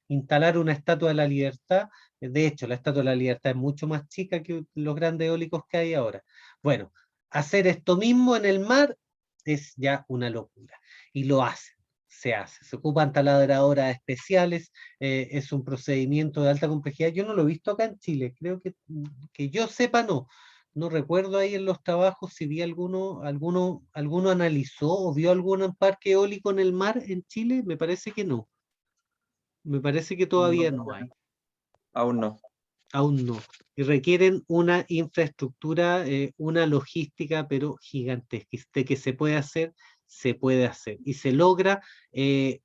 instalar una Estatua de la Libertad. De hecho, la Estatua de la Libertad es mucho más chica que los grandes eólicos que hay ahora. Bueno, hacer esto mismo en el mar es ya una locura. Y lo hacen, se hace. Se ocupan taladradoras especiales, es un procedimiento de alta complejidad. Yo no lo he visto acá en Chile, creo que yo sepa no. No recuerdo ahí en los trabajos si vi alguno analizó o vio algún parque eólico en el mar en Chile, me parece que no. Me parece que No, todavía no hay, aún no. aún no. Y requieren una infraestructura, una logística, pero gigantesca. De que se puede hacer, se puede hacer. Y se logra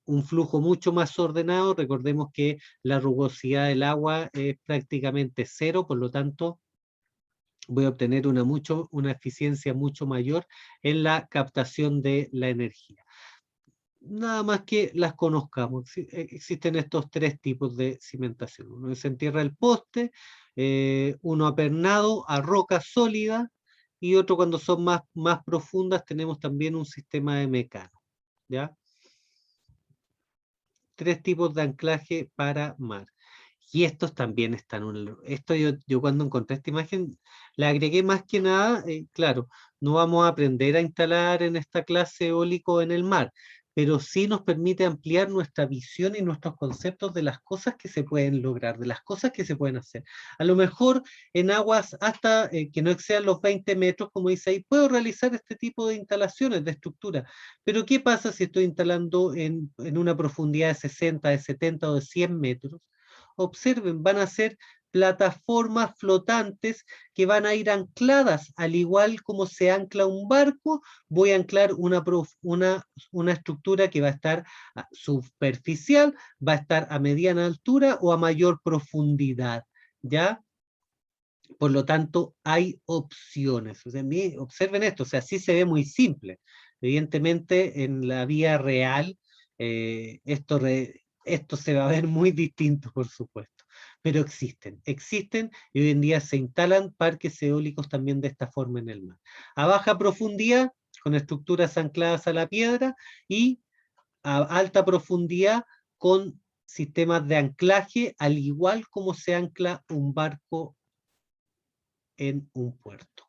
un flujo mucho más ordenado. Recordemos que la rugosidad del agua es prácticamente cero, por lo tanto, voy a obtener una eficiencia mucho mayor en la captación de la energía. Nada más que las conozcamos. Existen estos tres tipos de cimentación. Uno se entierra el poste, uno apernado a roca sólida y otro cuando son más profundas tenemos también un sistema de mecano. ¿Ya? Tres tipos de anclaje para mar. Y estos también están, esto yo cuando encontré esta imagen, le agregué más que nada, claro, no vamos a aprender a instalar en esta clase eólico en el mar, pero sí nos permite ampliar nuestra visión y nuestros conceptos de las cosas que se pueden lograr, de las cosas que se pueden hacer. A lo mejor en aguas hasta que no excedan los 20 metros, como dice ahí, puedo realizar este tipo de instalaciones, de estructura, pero ¿qué pasa si estoy instalando en una profundidad de 60, de 70 o de 100 metros? Observen, van a ser plataformas flotantes que van a ir ancladas, al igual como se ancla un barco, voy a anclar una estructura que va a estar superficial, va a estar a mediana altura o a mayor profundidad, ¿ya? Por lo tanto, hay opciones. O sea, observen esto, o sea, sí se ve muy simple. Evidentemente, en la vía real, esto se va a ver muy distinto, por supuesto. Pero existen y hoy en día se instalan parques eólicos también de esta forma en el mar. A baja profundidad, con estructuras ancladas a la piedra y a alta profundidad con sistemas de anclaje, al igual como se ancla un barco en un puerto.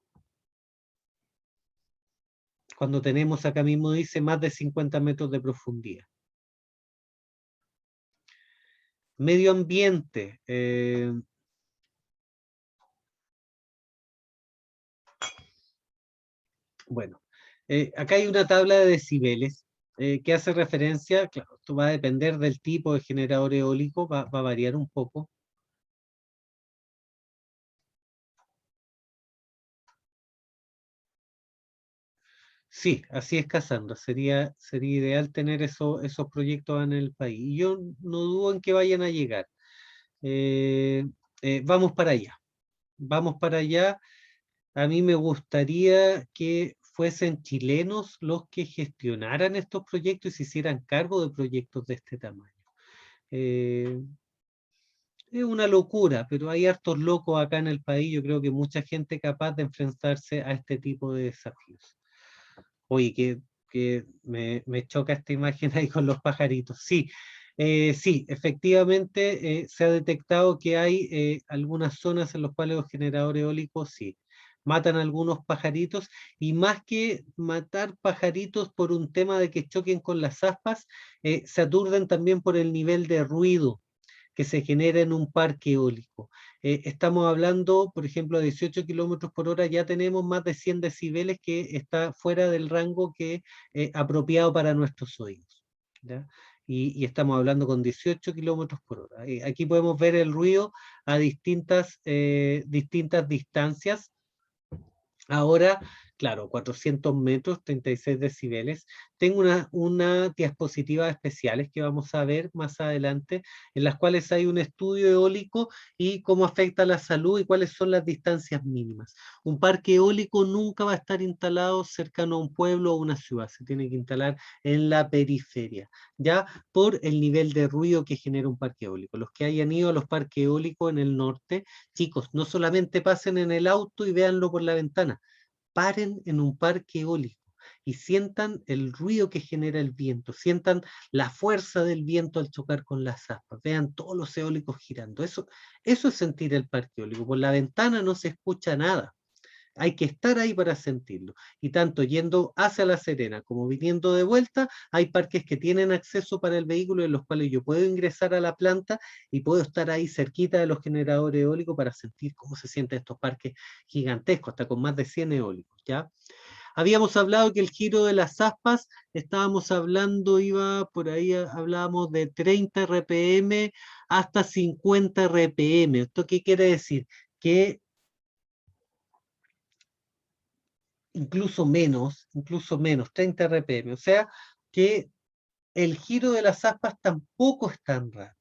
Cuando tenemos, acá mismo dice, más de 50 metros de profundidad. Medio ambiente. Bueno, acá hay una tabla de decibeles que hace referencia, claro, esto va a depender del tipo de generador eólico, va a variar un poco. Sí, así es, Casandra. Sería ideal tener esos proyectos en el país. Y yo no dudo en que vayan a llegar. Eh, vamos para allá. Vamos para allá. A mí me gustaría que fuesen chilenos los que gestionaran estos proyectos y se hicieran cargo de proyectos de este tamaño. Eh, Es una locura, pero hay hartos locos acá en el país. Yo creo que mucha gente capaz de enfrentarse a este tipo de desafíos. Oye, que me choca esta imagen ahí con los pajaritos. Sí, sí, efectivamente se ha detectado que hay algunas zonas en las cuales los generadores eólicos sí matan a algunos pajaritos, y más que matar pajaritos por un tema de que choquen con las aspas, se aturden también por el nivel de ruido que se genera en un parque eólico. Estamos hablando, por ejemplo, a 18 kilómetros por hora, ya tenemos más de 100 decibeles, que está fuera del rango que apropiado para nuestros oídos. ¿Ya? Y estamos hablando con 18 kilómetros por hora. Aquí podemos ver el ruido a distintas distancias. Ahora, claro, 400 metros, 36 decibeles. Tengo una diapositivas especiales que vamos a ver más adelante, en las cuales hay un estudio eólico y cómo afecta a la salud y cuáles son las distancias mínimas. Un parque eólico nunca va a estar instalado cercano a un pueblo o una ciudad, se tiene que instalar en la periferia, ya por el nivel de ruido que genera un parque eólico. Los que hayan ido a los parques eólicos en el norte, chicos, no solamente pasen en el auto y véanlo por la ventana, paren en un parque eólico y sientan el ruido que genera el viento, sientan la fuerza del viento al chocar con las aspas, vean todos los eólicos girando. Eso es sentir el parque eólico. Por la ventana no se escucha nada. Hay que estar ahí para sentirlo. Y tanto yendo hacia La Serena como viniendo de vuelta, hay parques que tienen acceso para el vehículo, en los cuales yo puedo ingresar a la planta y puedo estar ahí cerquita de los generadores eólicos para sentir cómo se sienten estos parques gigantescos, hasta con más de 100 eólicos, ¿ya? Habíamos hablado que el giro de las aspas, estábamos hablando, iba por ahí, hablábamos de 30 RPM hasta 50 RPM. ¿Esto qué quiere decir? Que incluso menos, 30 RPM. O sea que el giro de las aspas tampoco es tan rápido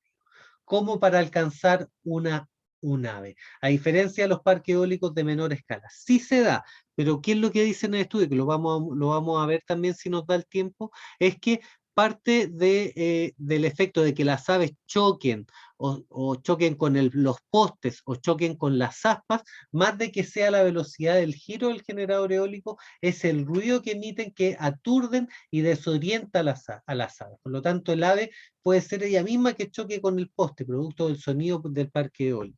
como para alcanzar un ave. A diferencia de los parques eólicos de menor escala. Sí se da, pero ¿qué es lo que dice en el estudio? Que lo vamos a ver también si nos da el tiempo, es que parte del efecto de que las aves choquen o choquen con los postes o choquen con las aspas, más de que sea la velocidad del giro del generador eólico, es el ruido que emiten, que aturden y desorienta a las aves. Por lo tanto, el ave puede ser ella misma que choque con el poste, producto del sonido del parque eólico.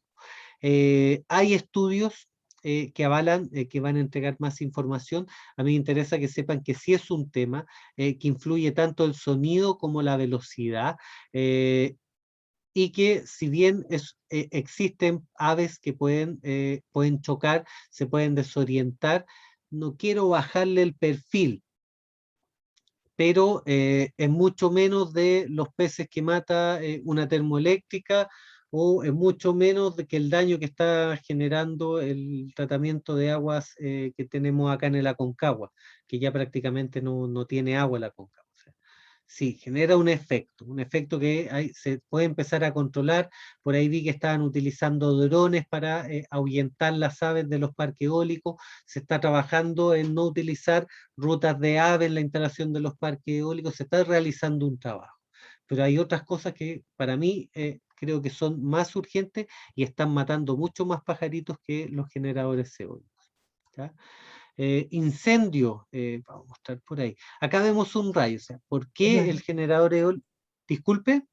Hay estudios que avalan, que van a entregar más información. A mí me interesa que sepan que sí es un tema que influye tanto el sonido como la velocidad, y que si bien existen aves que pueden chocar, se pueden desorientar, no quiero bajarle el perfil, pero es mucho menos de los peces que mata una termoeléctrica, o es mucho menos de que el daño que está generando el tratamiento de aguas que tenemos acá en el Aconcagua, que ya prácticamente no tiene agua el Aconcagua. O sea, sí, genera un efecto que se puede empezar a controlar. Por ahí vi que estaban utilizando drones para ahuyentar las aves de los parques eólicos. Se está trabajando en no utilizar rutas de aves en la instalación de los parques eólicos. Se está realizando un trabajo. Pero hay otras cosas que para mí creo que son más urgentes y están matando mucho más pajaritos que los generadores eólicos. ¿Ya? Incendio, vamos a mostrar por ahí. Acá vemos un rayo, o sea, ¿por qué el generador eólico? Disculpe.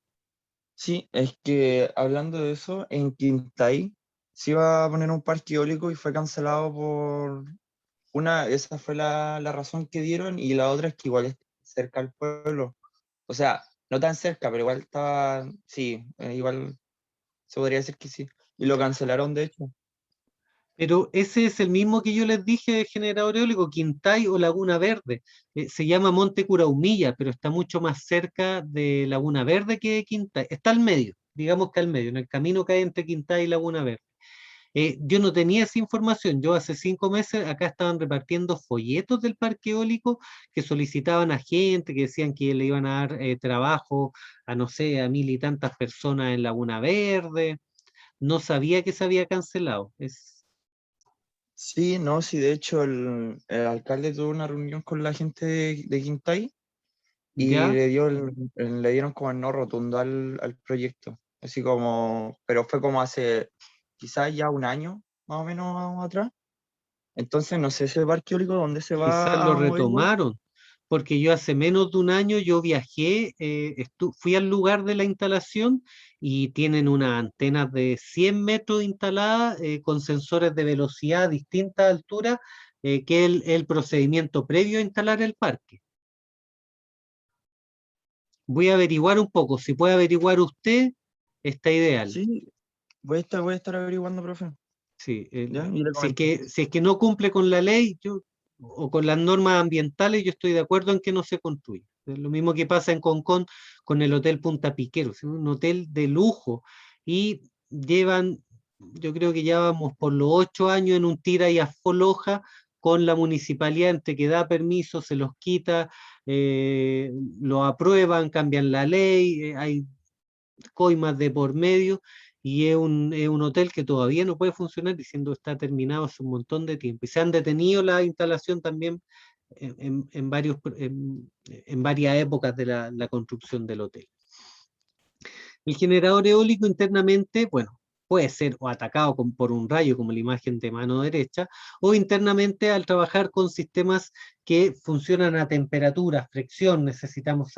Sí, es que hablando de eso, en Quintay se iba a poner un parque eólico y fue cancelado por esa fue la razón que dieron, y la otra es que igual es cerca al pueblo. O sea, no tan cerca, pero igual estaba, sí, igual se podría decir que sí. Y lo cancelaron, de hecho. Pero ese es el mismo que yo les dije de generador eólico, Quintay o Laguna Verde. Se llama Monte Curaumilla, pero está mucho más cerca de Laguna Verde que de Quintay. Está al medio, digamos que al medio, en el camino que hay entre Quintay y Laguna Verde. Yo no tenía esa información. Yo hace 5 meses acá estaban repartiendo folletos del parque eólico que solicitaban a gente, que decían que le iban a dar trabajo a, no sé, a 1000 y tantas personas en Laguna Verde. No sabía que se había cancelado. Sí, no, sí, de hecho el alcalde tuvo una reunión con la gente de Quintay y ¿Ya? le dieron como el no rotundo al proyecto. así como, pero fue como hace quizás ya un año, más o menos atrás. Entonces, no sé ese parque eólico dónde se Quizás va lo a mover igual. retomaron, porque yo hace menos de un año yo viajé, fui al lugar de la instalación y tienen unas antenas de 100 metros instaladas con sensores de velocidad a distintas alturas, que es el procedimiento previo a instalar el parque. Voy a averiguar un poco, si puede averiguar usted, está ideal. Sí, voy a estar averiguando, profe. Sí, ¿Ya? Y le comento. si es que no cumple con la ley o con las normas ambientales, yo estoy de acuerdo en que no se construya. Es lo mismo que pasa en Concón con el Hotel Punta Piquero, ¿sí? Un hotel de lujo. Y llevan, yo creo que ya vamos por los 8 años en un tira y afloja con la municipalidad entre que da permiso, se los quita, lo aprueban, cambian la ley, hay coimas de por medio, y es un hotel que todavía no puede funcionar diciendo está terminado hace un montón de tiempo. Y se han detenido la instalación también en varias épocas de la construcción del hotel. El generador eólico internamente, bueno, puede ser o atacado por un rayo, como la imagen de mano derecha, o internamente al trabajar con sistemas que funcionan a temperatura, fricción, necesitamos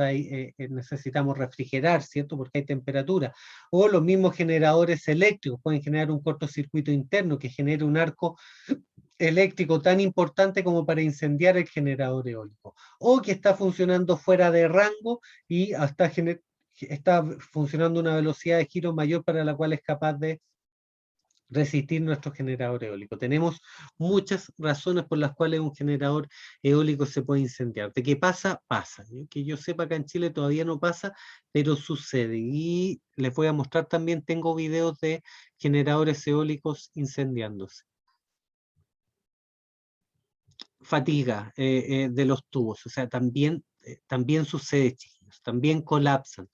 refrigerar, ¿cierto? Porque hay temperatura. O los mismos generadores eléctricos pueden generar un cortocircuito interno que genere un arco eléctrico tan importante como para incendiar el generador eólico, o que está funcionando fuera de rango y está funcionando a una velocidad de giro mayor para la cual es capaz de resistir nuestro generador eólico. Tenemos muchas razones por las cuales un generador eólico se puede incendiar. ¿De qué pasa? Pasa. Que yo sepa, acá en Chile todavía no pasa, pero sucede. Y les voy a mostrar también, tengo videos de generadores eólicos incendiándose. Fatiga de los tubos, o sea, también sucede, chiquillos, también colapsan.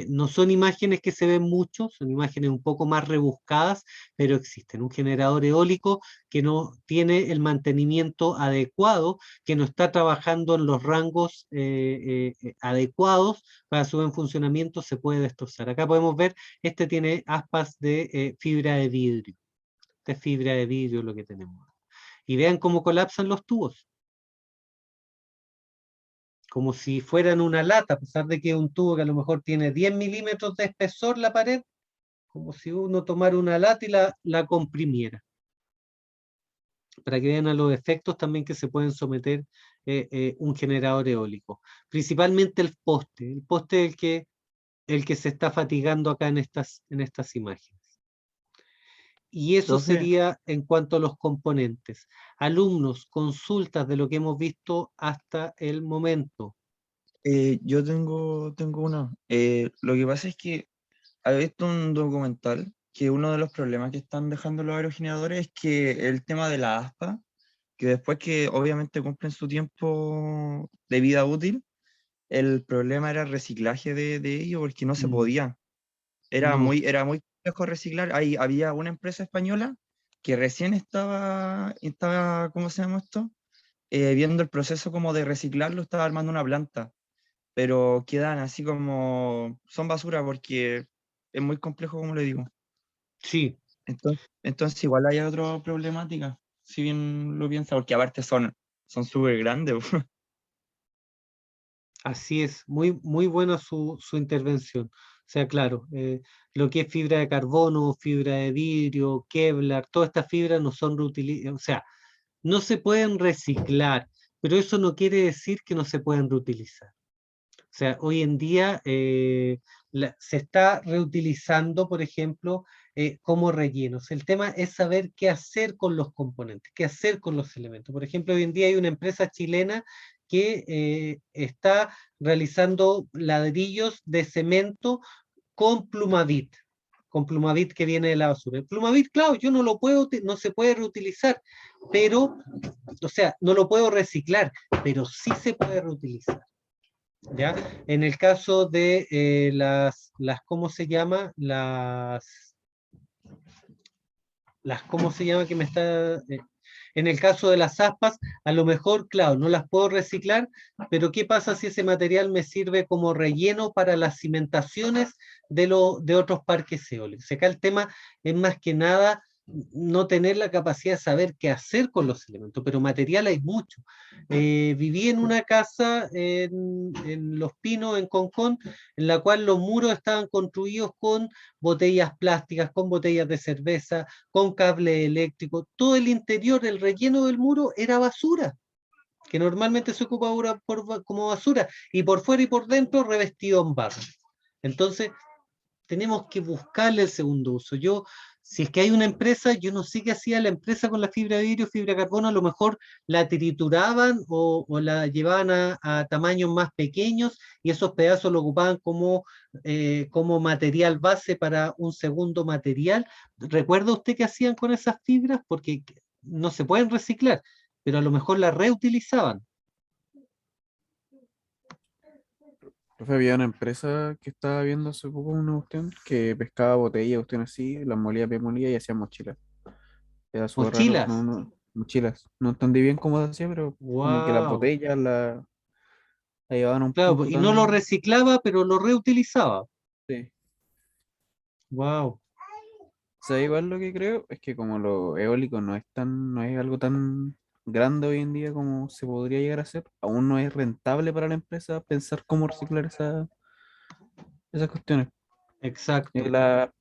No son imágenes que se ven mucho, son imágenes un poco más rebuscadas, pero existen. Un generador eólico que no tiene el mantenimiento adecuado, que no está trabajando en los rangos adecuados para su buen funcionamiento, se puede destrozar. Acá podemos ver, este tiene aspas de fibra de vidrio. Esta es fibra de vidrio lo que tenemos. Y vean cómo colapsan los tubos, como si fueran una lata, a pesar de que es un tubo que a lo mejor tiene 10 milímetros de espesor la pared, como si uno tomara una lata y la comprimiera, para que vean a los efectos también que se pueden someter un generador eólico. Principalmente el poste es el que se está fatigando acá en estas imágenes. Y eso Profe, sería en cuanto a los componentes. Alumnos, consultas de lo que hemos visto hasta el momento. yo tengo una. Lo que pasa es que he visto un documental que uno de los problemas que están dejando los aerogeneradores es que el tema de la aspa, que después que obviamente cumplen su tiempo de vida útil, el problema era el reciclaje de ello porque no se Mm, podía. no, Era muy complejo reciclar. Ahí había una empresa española que recién estaba, ¿cómo se llama esto? Viendo el proceso como de reciclarlo, estaba armando una planta, pero quedan así como, son basura porque es muy complejo, como le digo. sí, Entonces igual hay otra problemática, si bien lo piensa, porque aparte son súper grandes. así es, muy, muy buena su intervención. O sea, claro, lo que es fibra de carbono, fibra de vidrio, Kevlar, todas estas fibras no son reutilizables, o sea, no se pueden reciclar, pero eso no quiere decir que no se pueden reutilizar. O sea, hoy en día se está reutilizando, por ejemplo, como rellenos. El tema es saber qué hacer con los componentes, qué hacer con los elementos. Por ejemplo, hoy en día hay una empresa chilena que está realizando ladrillos de cemento con Plumavit que viene de la basura. El Plumavit, claro, yo no se puede reutilizar, pero, o sea, no lo puedo reciclar, pero sí se puede reutilizar. ¿Ya? En el caso de ¿cómo se llama? ¿Cómo se llama que me está? En el caso de las aspas, a lo mejor, claro, no las puedo reciclar, pero ¿qué pasa si ese material me sirve como relleno para las cimentaciones de otros parques eólicos? Acá el tema es más que nada no tener la capacidad de saber qué hacer con los elementos, pero material hay mucho. Viví en una casa en Los Pinos, en Concón, en la cual los muros estaban construidos con botellas plásticas, con botellas de cerveza, con cable eléctrico. Todo el interior, el relleno del muro era basura, que normalmente se ocupa ahora como basura, y por fuera y por dentro revestido en barro. Entonces, tenemos que buscarle el segundo uso. Si es que hay una empresa, yo no sé qué hacía la empresa con la fibra de vidrio, fibra de carbono, a lo mejor la trituraban o la llevaban a tamaños más pequeños y esos pedazos lo ocupaban como material base para un segundo material. ¿Recuerda usted qué hacían con esas fibras? Porque no se pueden reciclar, pero a lo mejor las reutilizaban. Profe, había una empresa que estaba viendo hace poco una cuestión que pescaba botellas, cuestión así, las molía, bien molía y hacía mochilas. Era súper raro, Mochilas. mochilas. No entendí bien cómo se hacía, pero como que las Wow. botellas la llevaban a un Claro, punto y no lo tan... reciclaba, pero lo reutilizaba. Sí. Wow. O sea, igual lo que creo es que como lo eólico no es algo tan grande hoy en día como se podría llegar a ser, aún no es rentable para la empresa pensar cómo reciclar esas cuestiones. Exacto. La,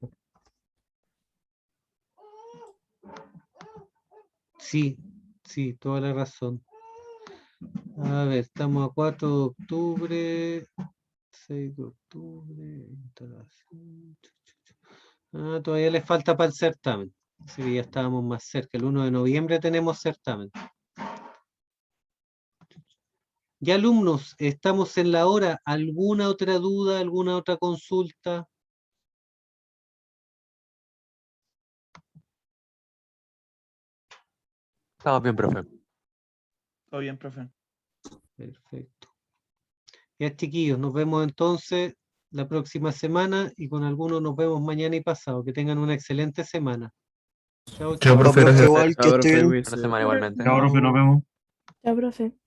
Sí, sí, toda la razón. A ver, estamos a 4 de octubre, 6 de octubre, instalación. Todavía le falta para el certamen. Sí, ya estábamos más cerca. El 1 de noviembre tenemos certamen. Ya alumnos, estamos en la hora. ¿Alguna otra duda, alguna otra consulta? Estamos bien, profe. Todo bien, profe. Perfecto. Ya, chiquillos, nos vemos entonces la próxima semana y con algunos nos vemos mañana y pasado. Que tengan una excelente semana. Chao, Chao, chao. profe, Profe, gracias. igual, que Chao, esté profe, bien. cuídese. Buena semana igualmente. Chao, profe, nos vemos. Ya, profe.